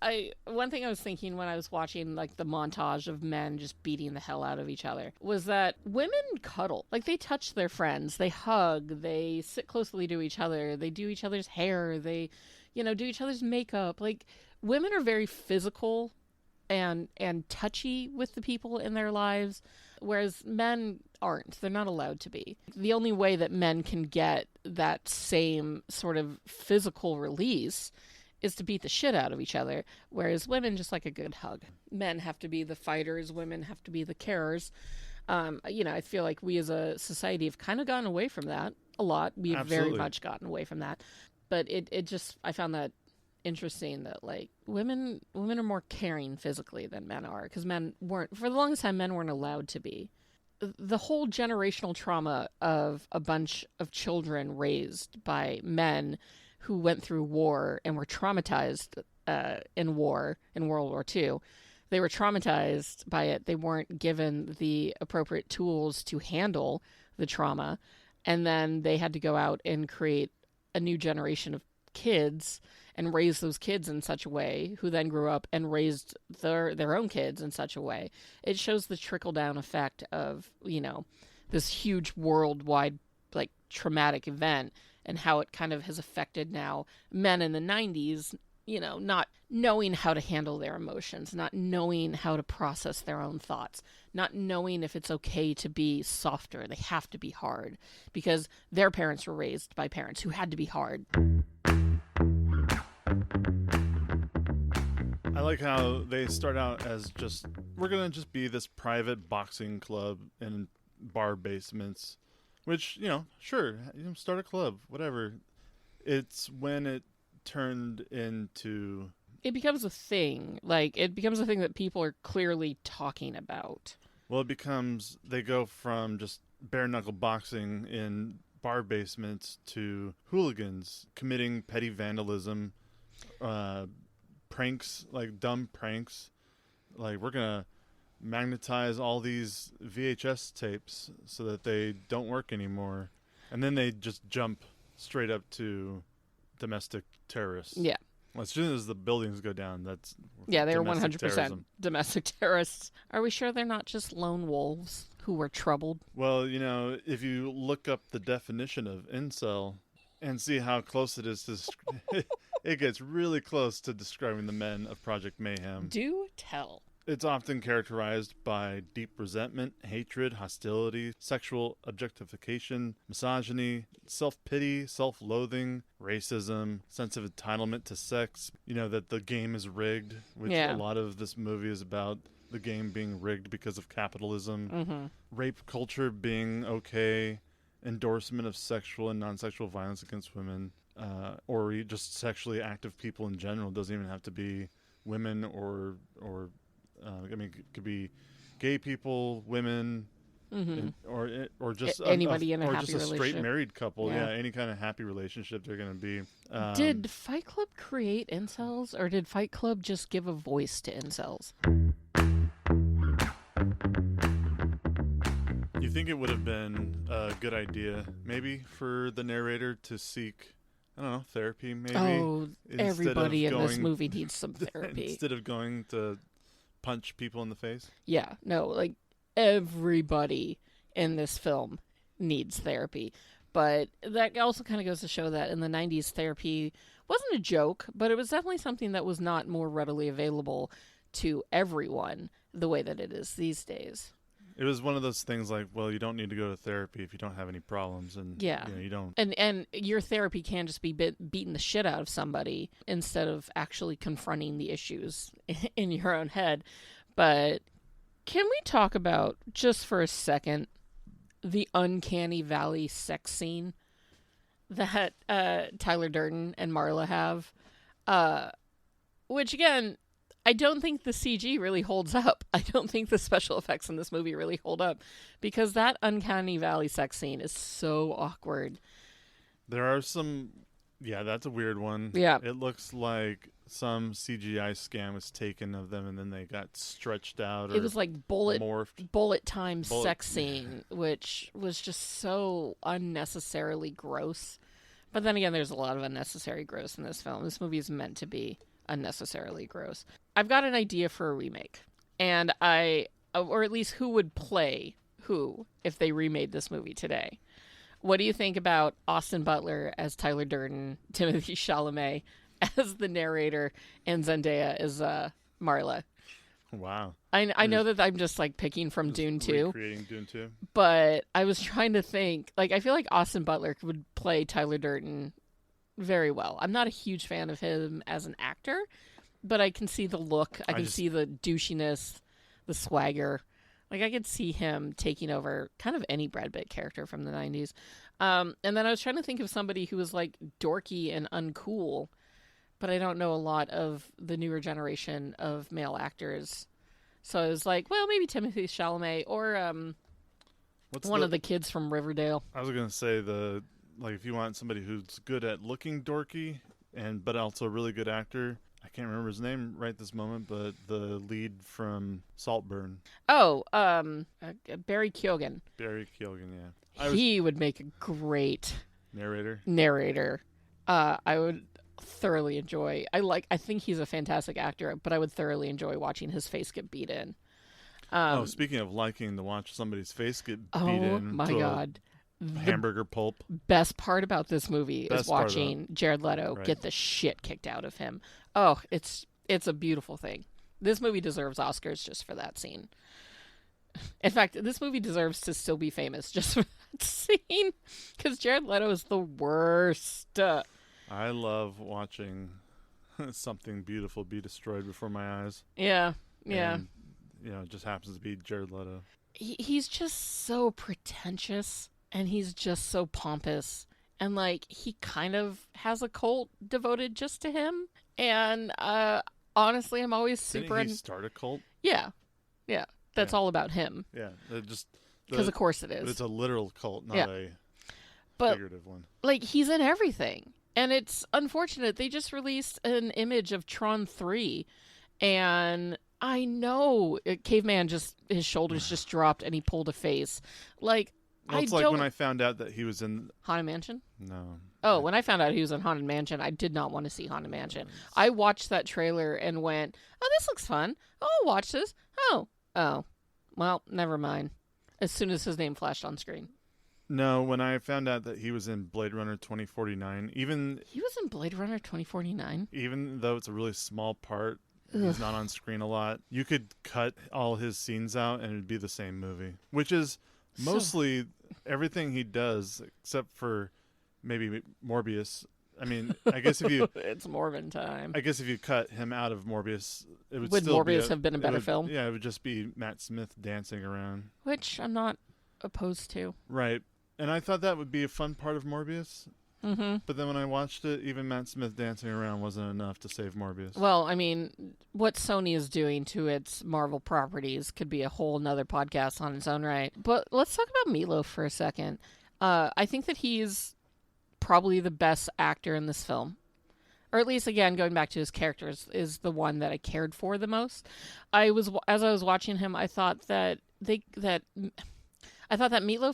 right. One thing I was thinking when I was watching like the montage of men just beating the hell out of each other was that women cuddle. Like, they touch their friends, they hug, they sit closely to each other, they do each other's hair, they, do each other's makeup. Like, women are very physical and touchy with the people in their lives, whereas men aren't. They're not allowed to be. The only way that men can get that same sort of physical release is to beat the shit out of each other, whereas women just like a good hug. Men have to be the fighters, women have to be the carers. I feel like we as a society have kind of gotten away from that a lot. We have very much gotten away from that. But I found that interesting that, like, women are more caring physically than men are, because men weren't, for the longest time, men weren't allowed to be. The whole generational trauma of a bunch of children raised by men who went through war and were traumatized in World War II. They were traumatized by it. They weren't given the appropriate tools to handle the trauma. And then they had to go out and create a new generation of kids and raise those kids in such a way, who then grew up and raised their own kids in such a way. It shows the trickle-down effect of, this huge worldwide, like, traumatic event, and how it kind of has affected now men in the 90s, not knowing how to handle their emotions, not knowing how to process their own thoughts, not knowing if it's okay to be softer. They have to be hard because their parents were raised by parents who had to be hard. I like how they start out as we're going to just be this private boxing club in bar basements. Which, sure, start a club, whatever. It's when it turned into... It becomes a thing. Like, it becomes a thing that people are clearly talking about. Well, they go from just bare-knuckle boxing in bar basements to hooligans committing petty vandalism, pranks, like dumb pranks. Like, we're going to magnetize all these VHS tapes so that they don't work anymore, and then they just jump straight up to domestic terrorists. Yeah. Well, as soon as the buildings go down, they're 100% terrorism. Domestic terrorists. Are we sure they're not just lone wolves who were troubled? Well, if you look up the definition of incel and see how close it is to it gets really close to describing the men of Project Mayhem. Do tell. It's often characterized by deep resentment, hatred, hostility, sexual objectification, misogyny, self-pity, self-loathing, racism, sense of entitlement to sex, that the game is rigged, which a lot of this movie is about the game being rigged because of capitalism, Mm-hmm. rape culture being okay, endorsement of sexual and non-sexual violence against women, or just sexually active people in general. It doesn't even have to be women or it could be gay people, women, or just anybody in a or happy just a straight relationship. married couple. Yeah. Yeah, any kind of happy relationship they're going to be. Did Fight Club create incels, or did Fight Club just give a voice to incels? You think it would have been a good idea, maybe, for the narrator to seek, I don't know, therapy, maybe? Oh, instead everybody of in this going- movie needs some therapy. Instead of going to punch people in the face? Yeah, no, like everybody in this film needs therapy. But that also kind of goes to show that in the 90s, therapy wasn't a joke, but it was definitely something that was not more readily available to everyone the way that it is these days. It was one of those things like, well, you don't need to go to therapy if you don't have any problems. And Yeah. you don't. And your therapy can just be beating the shit out of somebody instead of actually confronting the issues in your own head. But can we talk about, just for a second, the uncanny valley sex scene that Tyler Durden and Marla have? Which, again, I don't think the CG really holds up. I don't think the special effects in this movie really hold up, because that uncanny valley sex scene is so awkward. There are some... Yeah, that's a weird one. Yeah. It looks like some CGI scan was taken of them and then they got stretched out. Or It was like bullet time Bullet- sex scene, which was just so unnecessarily gross. But then again, there's a lot of unnecessary gross in this film. This movie is meant to be unnecessarily gross. I've got an idea for a remake, and or at least who would play who if they remade this movie today. What do you think about Austin Butler as Tyler Durden, Timothée Chalamet as the narrator, and Zendaya as Marla? Wow. I know that I'm just like picking from Dune 2, Recreating Dune 2. but I was trying to think, like, I feel like Austin Butler would play Tyler Durden very well. I'm not a huge fan of him as an actor, but I can see the look. I can see the douchiness, the swagger. Like, I could see him taking over kind of any Brad Pitt character from the 90s. And then I was trying to think of somebody who was, like, dorky and uncool, but I don't know a lot of the newer generation of male actors. So I was like, well, maybe Timothée Chalamet or one of the kids from Riverdale. I was going to say, if you want somebody who's good at looking dorky, but also a really good actor... I can't remember his name right this moment, but the lead from Saltburn. Oh, Barry Keoghan. Barry Keoghan, yeah. He would make a great Narrator. I would thoroughly enjoy. I think he's a fantastic actor, but I would thoroughly enjoy watching his face get beat in. Speaking of liking to watch somebody's face get beat Oh in my to God. a hamburger pulp. Best part about this movie is watching Jared Leto get the shit kicked out of him. Oh, it's a beautiful thing. This movie deserves Oscars just for that scene. In fact, this movie deserves to still be famous just for that scene, because Jared Leto is the worst. I love watching something beautiful be destroyed before my eyes. Yeah. And, it just happens to be Jared Leto. He's just so pretentious, and he's just so pompous. And, like, he kind of has a cult devoted just to him. And, honestly, I'm always super... Didn't he start a cult? Yeah. That's all about him. Yeah. Because, of course, it is. But it's a literal cult, not a figurative one. Like, he's in everything. And it's unfortunate. They just released an image of Tron 3. And I know Caveman his shoulders just dropped and he pulled a face. Like, It's like when I found out that he was in... Haunted Mansion? No. Oh, when I found out he was in Haunted Mansion, I did not want to see Haunted Mansion. I watched that trailer and went, oh, this looks fun. Oh, I'll watch this. Oh. Well, never mind. As soon as his name flashed on screen. No, when I found out that he was in Blade Runner 2049, He was in Blade Runner 2049? Even though it's a really small part, he's not on screen a lot, you could cut all his scenes out and it'd be the same movie. Which is mostly everything he does, except for maybe Morbius. I mean, I guess if you... It's Morbin time. I guess if you cut him out of Morbius, it would Would still Morbius have been a better film? Yeah, it would just be Matt Smith dancing around. Which I'm not opposed to. Right. And I thought that would be a fun part of Morbius. Mm-hmm. But then when I watched it, even Matt Smith dancing around wasn't enough to save Morbius. Well, I mean, what Sony is doing to its Marvel properties could be a whole nother podcast on its own right. But let's talk about Meatloaf for a second. I think that he's probably the best actor in this film. Or at least, again, going back to his characters, is the one that I cared for the most. As I was watching him, I thought that Meatloaf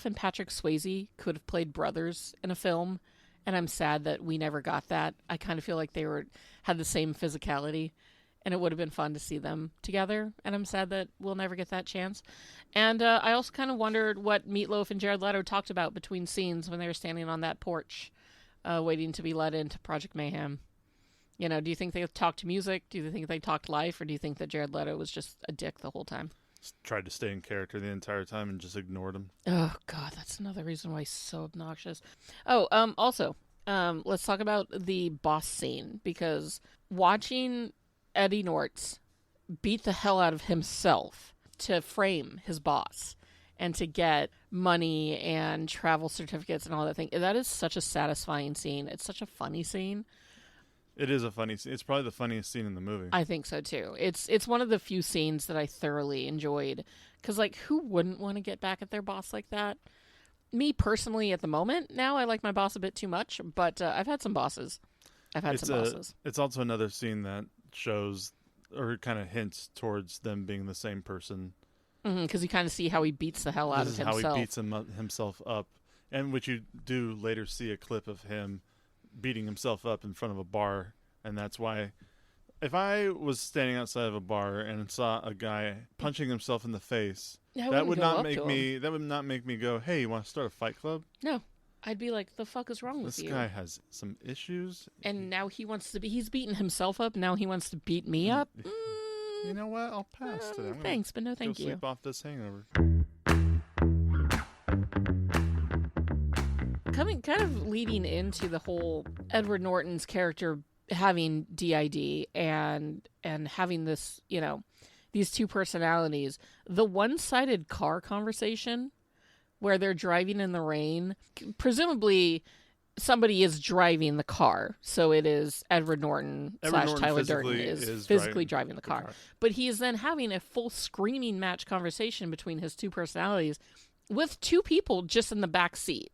and Patrick Swayze could have played brothers in a film, and I'm sad that we never got that. I kind of feel like they had the same physicality, and it would have been fun to see them together, and I'm sad that we'll never get that chance. And I also kind of wondered what Meatloaf and Jared Leto talked about between scenes when they were standing on that porch, waiting to be let into Project Mayhem. You know, do you think they talked music? Do you think they talked life? Or do you think that Jared Leto was just a dick the whole time? Tried to stay in character the entire time and just ignored him. Oh, God, that's another reason why he's so obnoxious. Oh, also, let's talk about the boss scene, because watching Eddie Nortz beat the hell out of himself to frame his boss and to get money and travel certificates and all that thing, that is such a satisfying scene. It's such a funny scene. It is a funny scene. It's probably the funniest scene in the movie. I think so, too. It's one of the few scenes that I thoroughly enjoyed. Because, like, who wouldn't want to get back at their boss like that? Me, personally, at the moment, now I like my boss a bit too much. But I've had some bosses. It's also another scene that shows, or kind of hints towards them being the same person. Because you kind of see how he beats the hell out of himself. This is how he beats himself up. And which you do later see a clip of him beating himself up in front of a bar, and that's why if I was standing outside of a bar and saw a guy punching himself in the face, that would not make me go, hey, you want to start a fight club? No. I'd be like, the fuck is wrong with you? This guy has some issues. And now he's beating himself up, now he wants to beat me up? You know what? I'll pass today. Thanks, but no thank you. Sleep off this hangover. Kind of leading into the whole Edward Norton's character having DID and having this, you know, these two personalities, the one-sided car conversation where they're driving in the rain, presumably somebody is driving the car, so it is Edward Norton / Tyler Durden is physically driving the car. But he is then having a full screaming match conversation between his two personalities with two people just in the back seat.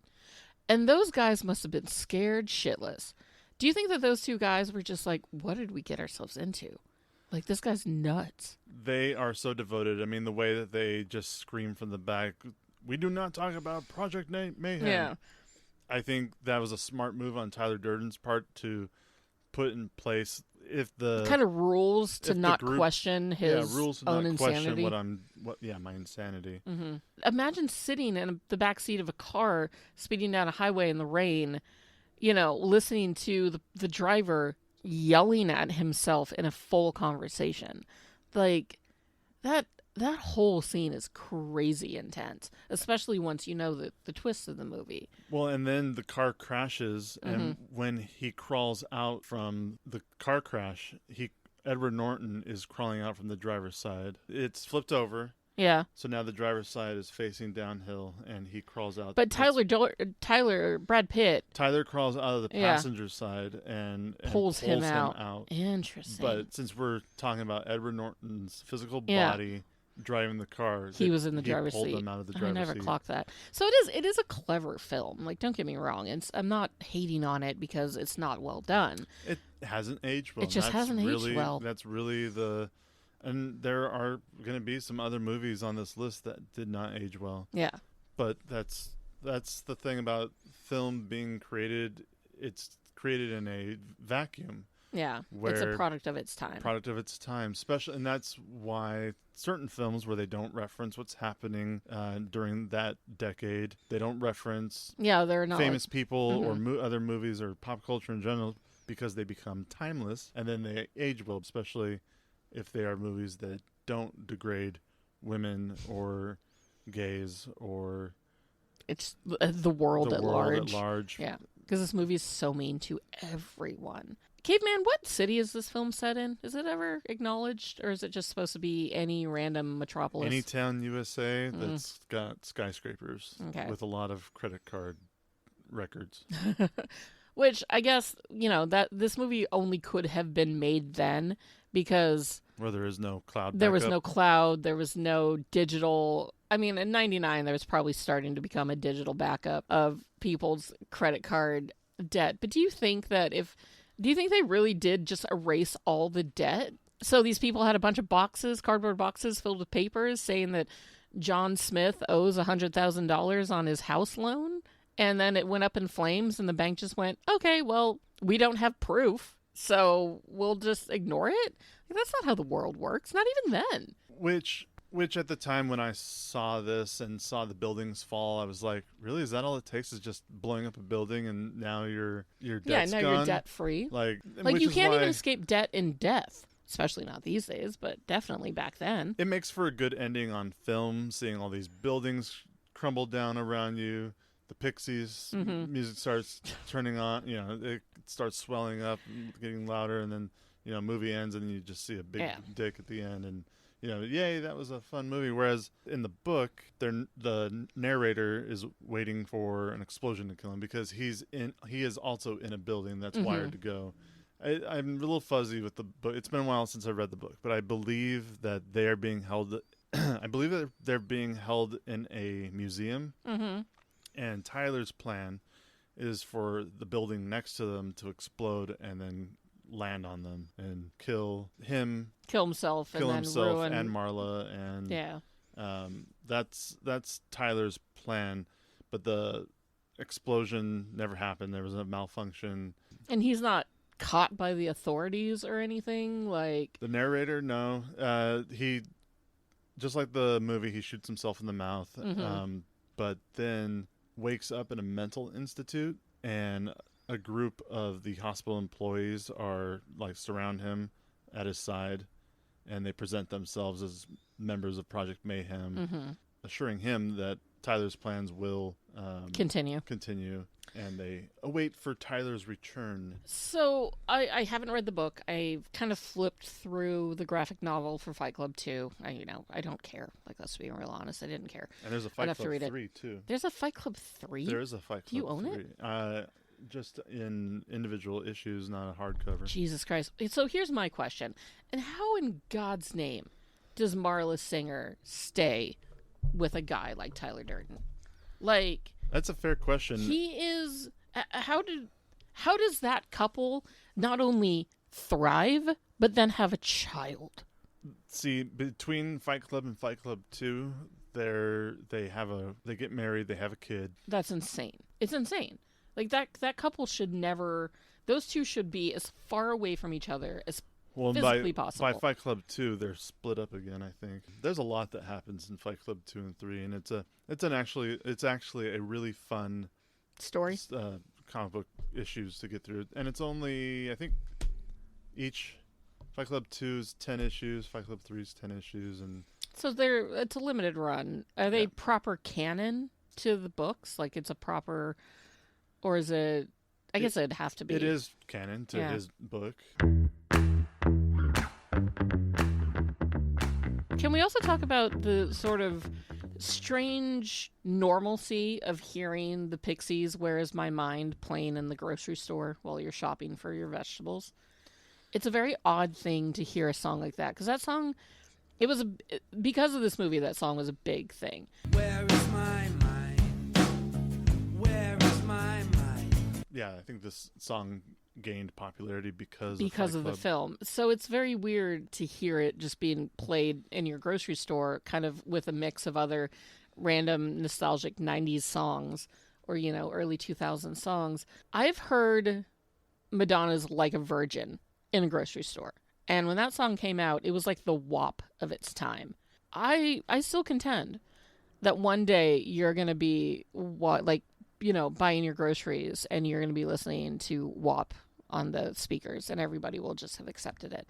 And those guys must have been scared shitless. Do you think that those two guys were just like, what did we get ourselves into? Like, this guy's nuts. They are so devoted. I mean, the way that they just scream from the back, we do not talk about Project Mayhem. Yeah. I think that was a smart move on Tyler Durden's part to put in place if the kind of rules to not question his rules to own not insanity. Question my insanity. Mm-hmm. Imagine sitting in the back seat of a car, speeding down a highway in the rain, you know, listening to the driver yelling at himself in a full conversation. Like that whole scene is crazy intense, especially once you know the twists of the movie. Well, and then the car crashes, and when he crawls out from the car crash, Edward Norton is crawling out from the driver's side. It's flipped over. Yeah. So now the driver's side is facing downhill, and he crawls out. But Brad Pitt. Tyler crawls out of the passenger side and pulls him out. Interesting. But since we're talking about Edward Norton's physical body driving the car, he was in the driver's seat. Him out of the driver's I never seat. Clocked that. So it is a clever film. Like, don't get me wrong. I'm not hating on it because it's not well done. It hasn't aged well. It just hasn't aged well. That's really and there are going to be some other movies on this list that did not age well. Yeah. But that's the thing about film being created. It's created in a vacuum. Yeah. It's a product of its time. Especially, and that's why certain films where they don't reference what's happening during that decade, they don't reference they're not famous people or other movies or pop culture in general, because they become timeless and then they age well, especially if they are movies that don't degrade women or gays or it's the world at large. At large. Yeah, because this movie is so mean to everyone. Caveman, what city is this film set in? Is it ever acknowledged, or is it just supposed to be any random metropolis? Any town USA that's got skyscrapers with a lot of credit card records. Which I guess, that this movie only could have been made then because where there is no cloud. There was no cloud. There was no digital. I mean, in 99, there was probably starting to become a digital backup of people's credit card debt. But do you think they really did just erase all the debt? So these people had a bunch of cardboard boxes filled with papers saying that John Smith owes $100,000 on his house loan. And then it went up in flames and the bank just went, okay, well, we don't have proof, so we'll just ignore it. That's not how the world works. Not even then. Which at the time when I saw this and saw the buildings fall, I was like, really? Is that all it takes is just blowing up a building and now your debt's gone? You're debt free. Like you can't even escape debt in death. Especially not these days, but definitely back then. It makes for a good ending on film, seeing all these buildings crumble down around you. The Pixies music starts turning on, it starts swelling up, getting louder, and then, movie ends and you just see a big dick at the end and, yay, that was a fun movie. Whereas in the book, the narrator is waiting for an explosion to kill him because he is also in a building that's wired to go. I'm a little fuzzy with the book. It's been a while since I've read the book, but I believe that they are being held. I believe that they're being held in a museum. And Tyler's plan is for the building next to them to explode and then land on them and kill himself, ruin and Marla, and that's Tyler's plan. But the explosion never happened. There was a malfunction, and he's not caught by the authorities or anything. Like the narrator, no, he just like the movie, he shoots himself in the mouth, but then wakes up in a mental institute, and a group of the hospital employees are surround him at his side, and they present themselves as members of Project Mayhem, assuring him that Tyler's plans will continue, and they await for Tyler's return. So I haven't read the book. I've kind of flipped through the graphic novel for Fight Club 2. I don't care. Let's be real honest. I didn't care. And there's a Fight Club 3 too. There's a Fight Club 3? There is a Fight Club 3. Do you own it? Just in individual issues, not a hardcover. Jesus Christ. So here's my question. And how in God's name does Marla Singer stay with a guy like Tyler Durden? That's a fair question. He is. How does that couple not only thrive but then have a child? See, between Fight Club and Fight Club 2, they get married, they have a kid. That's insane. It's insane. That couple should never. Those two should be as far away from each other as physically possible. By Fight Club 2, they're split up again, I think. There's a lot that happens in Fight Club 2 and 3, and it's actually a really fun story, comic book issues to get through. And it's only, I think, each Fight Club 2 is 10 issues, Fight Club 3 is 10 issues, and so it's a limited run. Are they proper canon to the books? It's a proper, or is it? I guess it'd have to be. It is canon to his book. Can we also talk about the sort of strange normalcy of hearing the Pixies, Where Is My Mind, playing in the grocery store while you're shopping for your vegetables? It's a very odd thing to hear a song like that, because that song, because of this movie, that song was a big thing. Where is my mind? Where is my mind? Yeah, I think this song gained popularity because of the film. So it's very weird to hear it just being played in your grocery store, kind of with a mix of other random nostalgic 90s songs or, early 2000s songs. I've heard Madonna's Like a Virgin in a grocery store. And when that song came out, it was like the WAP of its time. I still contend that one day you're going to be buying your groceries and you're going to be listening to WAP on the speakers and everybody will just have accepted it.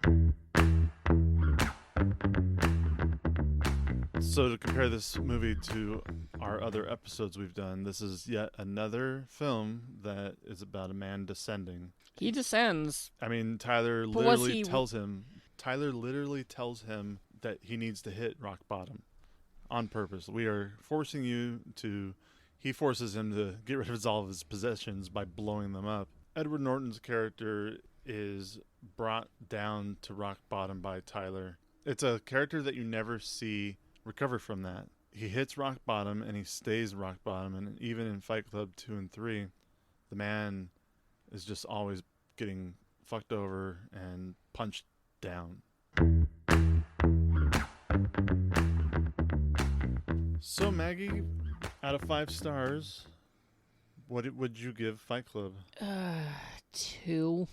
So to compare this movie to our other episodes we've done, this is yet another film that is about a man descending. He descends. I mean, Tyler literally tells him that he needs to hit rock bottom on purpose. We are forcing you to... He forces him to get rid of all of his possessions by blowing them up. Edward Norton's character is brought down to rock bottom by Tyler. It's a character that you never see recover from that. He hits rock bottom and he stays rock bottom. And even in Fight Club 2 and 3, the man is just always getting fucked over and punched down. So Maggie, out of 5 stars, what would you give Fight Club? 2.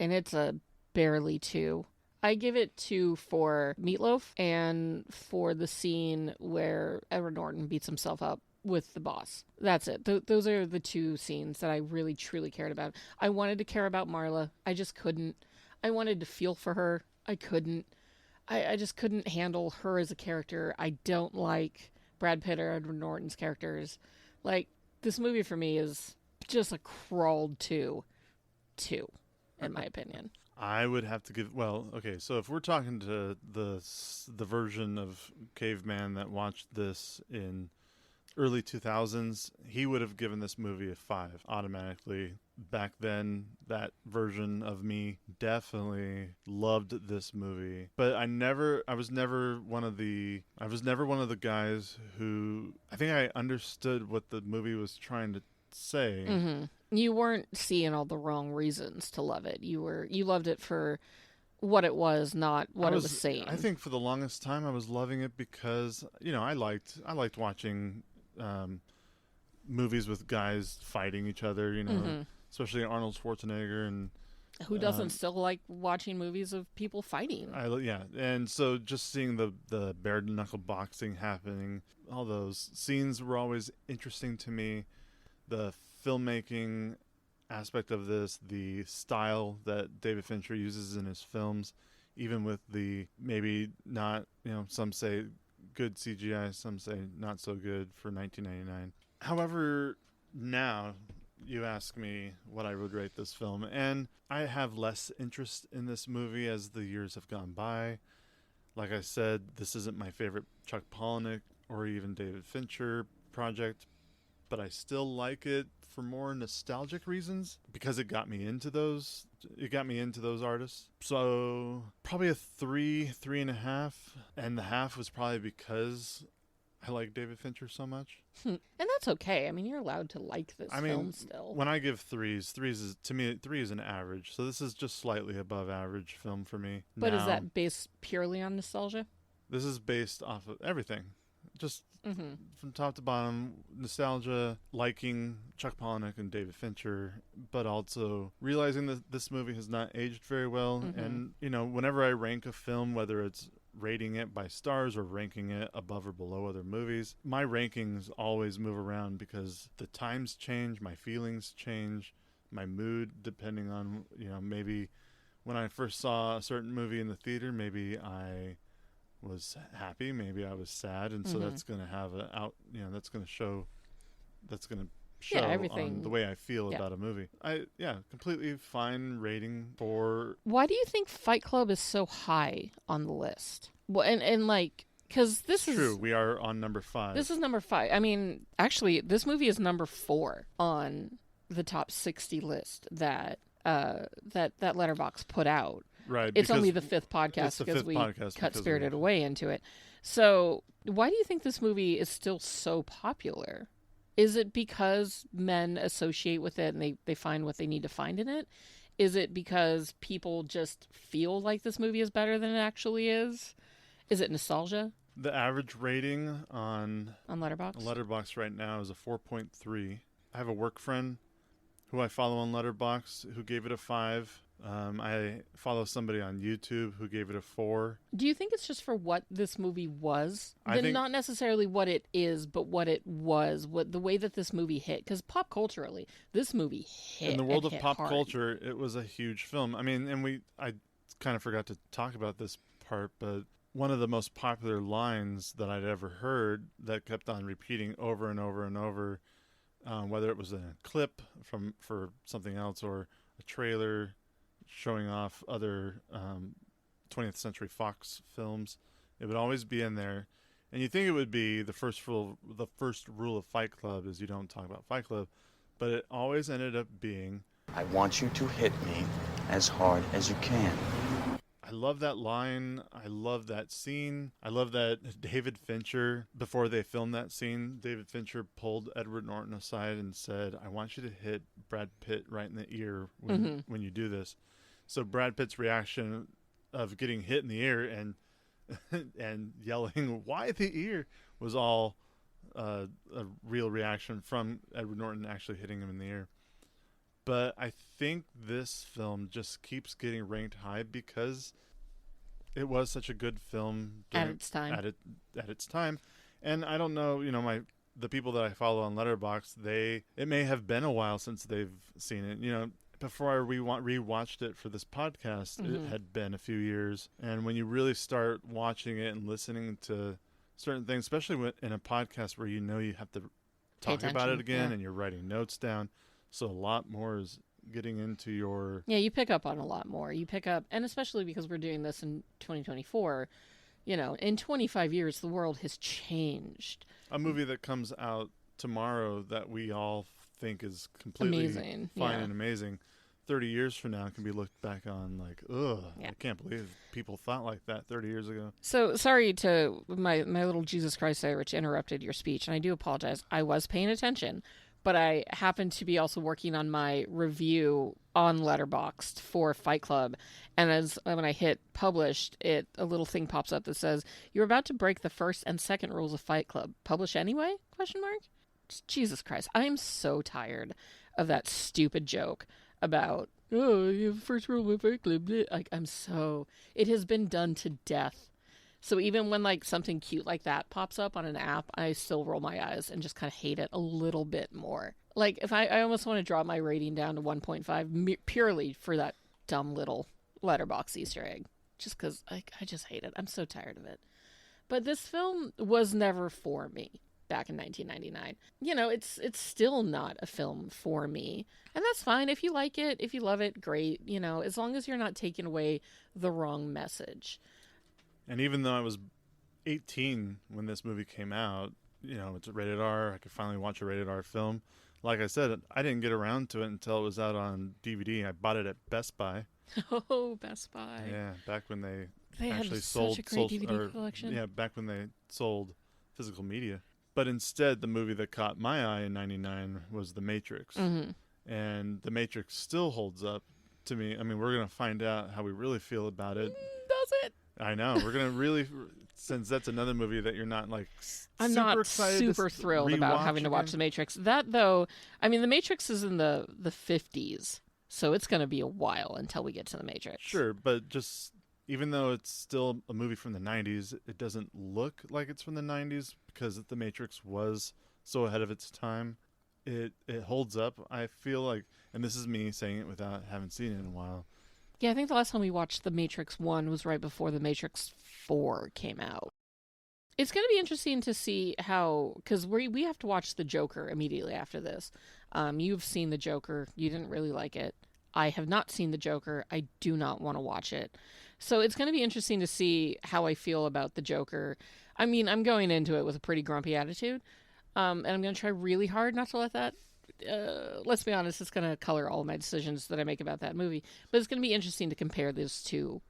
And it's a barely 2. I give it 2 for Meatloaf and for the scene where Edward Norton beats himself up with the boss. That's it. Those are the 2 scenes that I really, truly cared about. I wanted to care about Marla. I just couldn't. I wanted to feel for her. I couldn't. I just couldn't handle her as a character. I don't like Brad Pitt or Edward Norton's characters. Like, this movie for me is just a crawled 2, in my opinion. I would have to give... Well, okay, so if we're talking to the version of Caveman that watched this in early 2000s, he would have given this movie a 5 automatically. Back then, that version of me definitely loved this movie. But I was never one of the guys who... I think I understood what the movie was trying to say. Mm-hmm. You weren't seeing all the wrong reasons to love it. You loved it for what it was, not what it was saying. I think for the longest time I was loving it because, I liked watching movies with guys fighting each other, mm-hmm. especially Arnold Schwarzenegger. And who doesn't still like watching movies of people fighting? And so just seeing the bare knuckle boxing happening, all those scenes were always interesting to me. The filmmaking aspect of this, the style that David Fincher uses in his films, even with the maybe not, some say good CGI, some say not so good for 1999. However, now you ask me what I would rate this film, and I have less interest in this movie as the years have gone by. Like I said, this isn't my favorite Chuck Palahniuk or even David Fincher project, but I still like it for more nostalgic reasons because it got me into those artists. So probably a 3.5, and the half was probably because I like David Fincher so much. And that's okay. I mean, you're allowed to like this film still. When I give threes is, to me, 3 is an average. So this is just slightly above average film for me. But is that based purely on nostalgia? This is based off of everything. Just from top to bottom, nostalgia, liking Chuck Palahniuk and David Fincher, but also realizing that this movie has not aged very well. And, whenever I rank a film, whether it's rating it by stars or ranking it above or below other movies, my rankings always move around because the times change, my feelings change, my mood, depending on, maybe when I first saw a certain movie in the theater, maybe I was happy, maybe I was sad, and so that's going to have that's going to show everything on the way I feel about a movie. Completely fine rating for... Why do you think Fight Club is so high on the list? Well, and because this is true, we are on number 5. This is number 5. I mean, actually, this movie is number 4 on the top 60 list that Letterboxd put out. Right. It's only the 5th podcast because we cut Spirited Away into it. So why do you think this movie is still so popular? Is it because men associate with it and they find what they need to find in it? Is it because people just feel like this movie is better than it actually is? Is it nostalgia? The average rating on Letterboxd right now is a 4.3. I have a work friend who I follow on Letterboxd who gave it a 5. I follow somebody on YouTube who gave it a 4. Do you think it's just for what this movie was? I think not necessarily what it is, but what it was, the way that this movie hit. Because pop culturally, this movie hit. In the world of pop hard. culture, it was a huge film. I mean, I kind of forgot to talk about this part, but one of the most popular lines that I'd ever heard that kept on repeating over and over and over, whether it was in a clip for something else or a trailer showing off other 20th Century Fox films. It would always be in there. And you think it would be the first rule of Fight Club is you don't talk about Fight Club, but it always ended up being, I want you to hit me as hard as you can. I love that line. I love that scene. I love that David Fincher, before they filmed that scene, David Fincher pulled Edward Norton aside and said, I want you to hit Brad Pitt right in the ear when you do this. So Brad Pitt's reaction of getting hit in the ear and yelling, why the ear, was all a real reaction from Edward Norton actually hitting him in the ear. But I think this film just keeps getting ranked high because it was such a good film at its time. At its time, and I don't know, the people that I follow on Letterboxd, it may have been a while since they've seen it. Before I rewatched it for this podcast, it had been a few years, and when you really start watching it and listening to certain things, especially in a podcast where you have to talk about it again and you're writing notes down. So a lot more is getting into your... Yeah, you pick up on a lot more. You pick up, and especially because we're doing this in 2024, in 25 years, the world has changed. A movie that comes out tomorrow that we all think is completely amazing, fine and amazing, 30 years from now can be looked back on like, ugh, I can't believe people thought like that 30 years ago. So sorry to my little Jesus Christ which interrupted your speech, and I do apologize. I was paying attention. But I happened to be also working on my review on Letterboxd for Fight Club. And when I hit published, a little thing pops up that says, you're about to break the first and second rules of Fight Club. Publish anyway? ? Jesus Christ. I'm so tired of that stupid joke about, you have first rule of Fight Club. Like, it has been done to death. So even when something cute like that pops up on an app, I still roll my eyes and just kind of hate it a little bit more. Like, if I almost want to drop my rating down to 1.5 purely for that dumb little Letterboxd Easter egg, just because I just hate it. I'm so tired of it. But this film was never for me back in 1999. It's still not a film for me, and that's fine. If you like it, if you love it, great. As long as you're not taking away the wrong message. And even though I was 18 when this movie came out, it's rated R. I could finally watch a rated R film. Like I said, I didn't get around to it until it was out on DVD. I bought it at Best Buy. Oh, Best Buy. Yeah, back when they had actually such a great DVD collection. Yeah, back when they sold physical media. But instead, the movie that caught my eye in 99 was The Matrix. Mm-hmm. And The Matrix still holds up to me. I mean, we're going to find out how we really feel about it. Does it? I know. We're going to really, since that's another movie that you're not I'm super not excited super thrilled about having to watch The Matrix. That though, I mean, The Matrix is in the 50s, so it's going to be a while until we get to The Matrix. Sure, but just even though it's still a movie from the 90s, it doesn't look like it's from the 90s because The Matrix was so ahead of its time. It holds up. I feel like, and this is me saying it without having seen it in a while. Yeah, I think the last time we watched The Matrix 1 was right before The Matrix 4 came out. It's going to be interesting to see how, because we have to watch The Joker immediately after this. You've seen The Joker. You didn't really like it. I have not seen The Joker. I do not want to watch it. So it's going to be interesting to see how I feel about The Joker. I mean, I'm going into it with a pretty grumpy attitude, and I'm going to try really hard not to let that let's be honest, it's going to color all of my decisions that I make about that movie. But it's going to be interesting to compare those two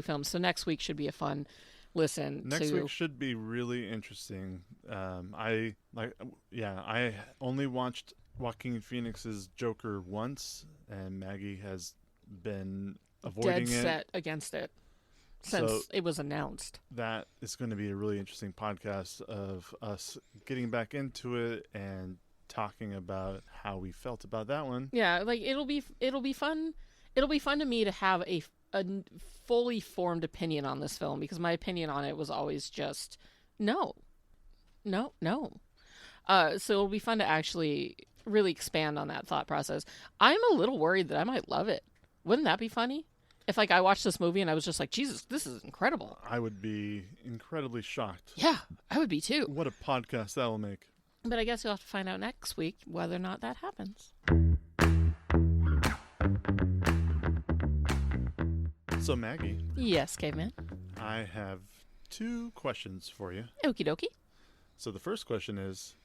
films. So next week should be a fun listen. Next week should be really interesting. I only watched Joaquin Phoenix's Joker once, and Maggie has been avoiding dead set against it since it was announced. That is going to be a really interesting podcast of us getting back into it and talking about how we felt about that one. Yeah, like it'll be fun. It'll be fun to me to have a fully formed opinion on this film, because my opinion on it was always just no. So it'll be fun to actually really expand on that thought process. I'm a little worried that I might love it. Wouldn't that be funny? If like I watched this movie and I was just like, Jesus, this is incredible. I would be incredibly shocked. Yeah, I would be too. What a podcast that will make. But I guess you'll have to find out next week whether or not that happens. So Maggie. Yes, Caveman. I have 2 questions for you. Okie dokie. So the first question is,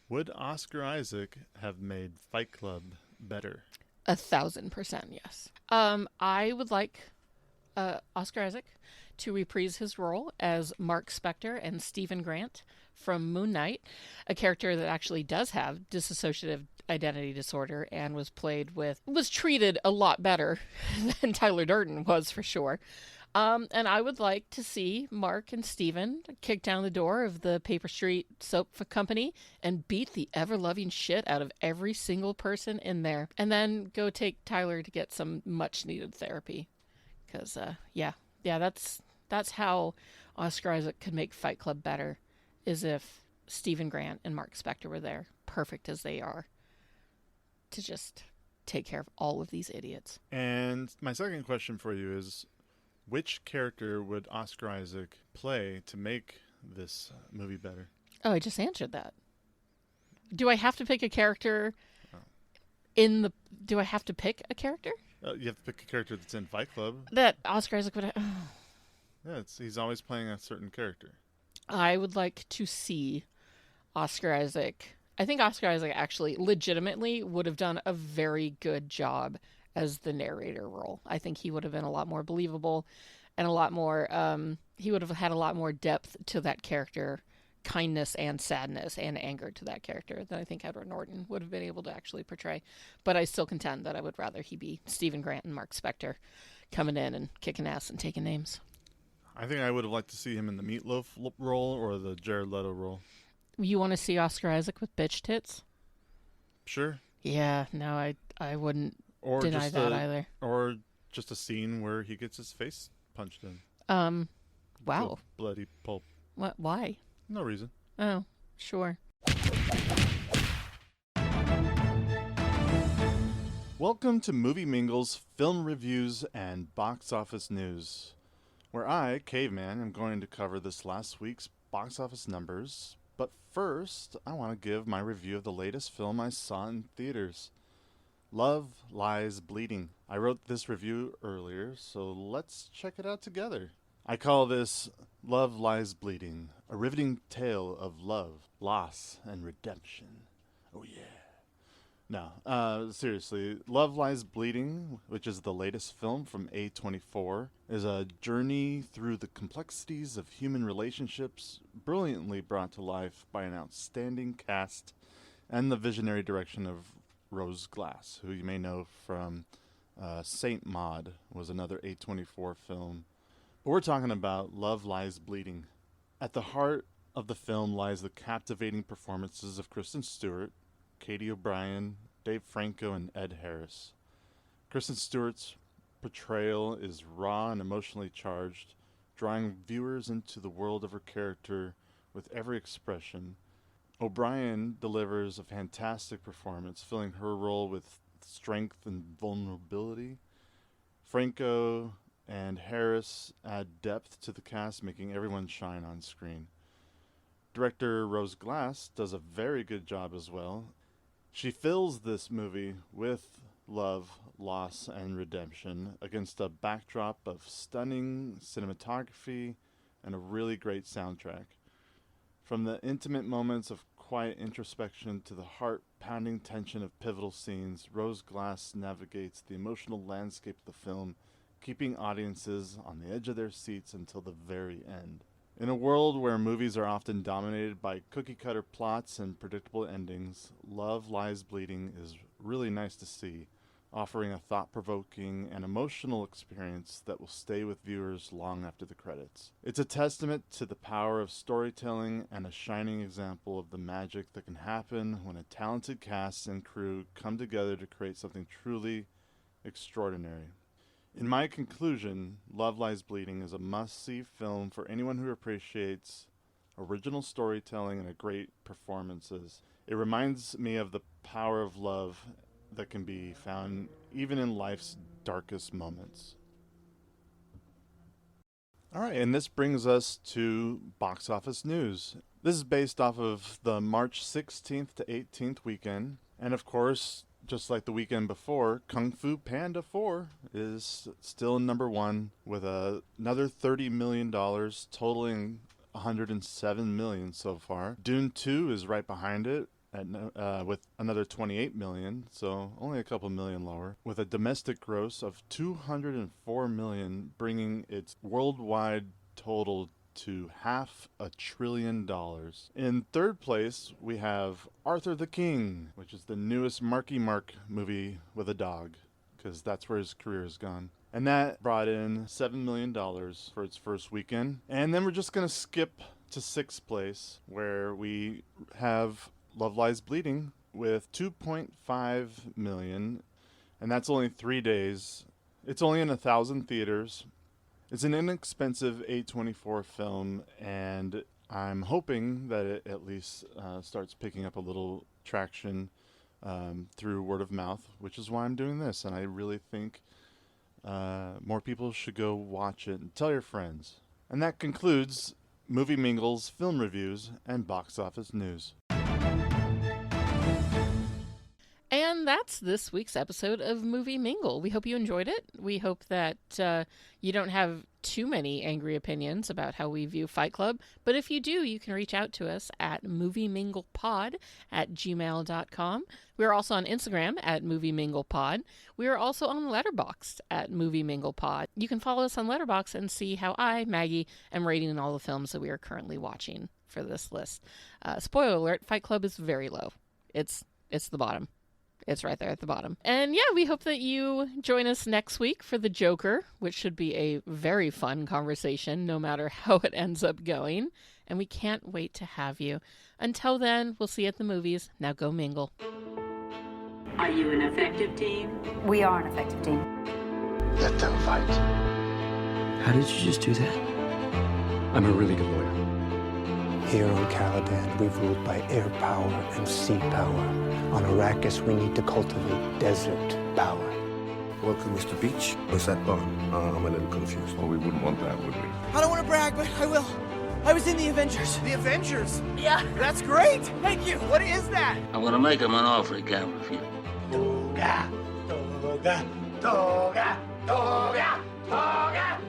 would Oscar Isaac have made Fight Club better? 1,000% yes. I would like Oscar Isaac to reprise his role as Mark Spector and Stephen Grant from Moon Knight, a character that actually does have dissociative identity disorder and was treated a lot better than Tyler Durden was, for sure. And I would like to see Mark and Steven kick down the door of the Paper Street Soap Company and beat the ever-loving shit out of every single person in there. And then go take Tyler to get some much-needed therapy. Because, that's how Oscar Isaac could make Fight Club better, is if Stephen Grant and Mark Spector were there, perfect as they are, to just take care of all of these idiots. And my second question for you is, which character would Oscar Isaac play to make this movie better? Oh, I just answered that. Do I have to pick a character do I have to pick a character? You have to pick a character that's in Fight Club. That Oscar Isaac would Yeah, he's always playing a certain character. I would like to see Oscar Isaac. I think Oscar Isaac actually legitimately would have done a very good job as the narrator role. I think he would have been a lot more believable and a lot more, he would have had a lot more depth to that character, kindness and sadness and anger to that character than I think Edward Norton would have been able to actually portray. But I still contend that I would rather he be Stephen Grant and Mark Spector coming in and kicking ass and taking names. I think I would have liked to see him in the Meatloaf role or the Jared Leto role. You want to see Oscar Isaac with bitch tits? Sure. Yeah, no, I wouldn't Or deny just that either. Or just a scene where he gets his face punched in. Wow. Bloody pulp. What? Why? No reason. Oh, sure. Welcome to Movie Mingle's film reviews and box office news, where I, Caveman, am going to cover this last week's box office numbers. But first, I want to give my review of the latest film I saw in theaters, Love Lies Bleeding. I wrote this review earlier, so let's check it out together. I call this Love Lies Bleeding, a riveting tale of love, loss, and redemption. Oh yeah. No, seriously, Love Lies Bleeding, which is the latest film from A24, is a journey through the complexities of human relationships, brilliantly brought to life by an outstanding cast and the visionary direction of Rose Glass, who you may know from Saint Maud, was another A24 film. But we're talking about Love Lies Bleeding. At the heart of the film lies the captivating performances of Kristen Stewart, Katie O'Brien, Dave Franco, and Ed Harris. Kristen Stewart's portrayal is raw and emotionally charged, drawing viewers into the world of her character with every expression. O'Brien delivers a fantastic performance, filling her role with strength and vulnerability. Franco and Harris add depth to the cast, making everyone shine on screen. Director Rose Glass does a very good job as well. She fills this movie with love, loss, and redemption against a backdrop of stunning cinematography and a really great soundtrack. From the intimate moments of quiet introspection to the heart-pounding tension of pivotal scenes, Rose Glass navigates the emotional landscape of the film, keeping audiences on the edge of their seats until the very end. In a world where movies are often dominated by cookie-cutter plots and predictable endings, Love Lies Bleeding is really nice to see, offering a thought-provoking and emotional experience that will stay with viewers long after the credits. It's a testament to the power of storytelling and a shining example of the magic that can happen when a talented cast and crew come together to create something truly extraordinary. In my conclusion, Love Lies Bleeding is a must-see film for anyone who appreciates original storytelling and great performances. It reminds me of the power of love that can be found even in life's darkest moments. All right, and this brings us to box office news. This is based off of the March 16th to 18th weekend. And of course, just like the weekend before, Kung Fu Panda 4 is still number one with another $30 million, totaling $107 million so far. Dune 2 is right behind it with another $28 million, so only a couple million lower, with a domestic gross of $204 million, bringing its worldwide total to $500 billion. In third place, we have Arthur the King, which is the newest Marky Mark movie with a dog, because that's where his career has gone. And that brought in $7 million for its first weekend. And then we're just going to skip to sixth place, where we have Love Lies Bleeding with $2.5 million, and that's only 3 days. It's only in 1,000 theaters. It's an inexpensive A24 film, and I'm hoping that it at least starts picking up a little traction through word of mouth, which is why I'm doing this. And I really think more people should go watch it and tell your friends. And that concludes Movie Mingle's film reviews and box office news. And that's this week's episode of Movie Mingle. We hope you enjoyed it. We hope that you don't have too many angry opinions about how we view Fight Club. But if you do, you can reach out to us at movieminglepod@gmail.com. We are also on Instagram at movieminglepod. We are also on Letterboxd at movieminglepod. You can follow us on Letterboxd and see how I, Maggie, am rating all the films that we are currently watching for this list. Spoiler alert, Fight Club is very low. It's the bottom. It's right there at the bottom. And yeah, we hope that you join us next week for The Joker, which should be a very fun conversation, no matter how it ends up going. And we can't wait to have you. Until then, we'll see you at the movies. Now go mingle. Are you an effective team? We are an effective team. Let them fight. How did you just do that? I'm a really good lawyer. Here on Caladan, we ruled by air power and sea power. On Arrakis, we need to cultivate desert power. Welcome, Mr. Beach. What's that bond? I'm a little confused. Well, we wouldn't want that, would we? I don't want to brag, but I will. I was in the Avengers. The Avengers? Yeah. That's great. Thank you. What is that? I'm going to make him an offer he can't refuse. Toga, toga, toga, toga, toga.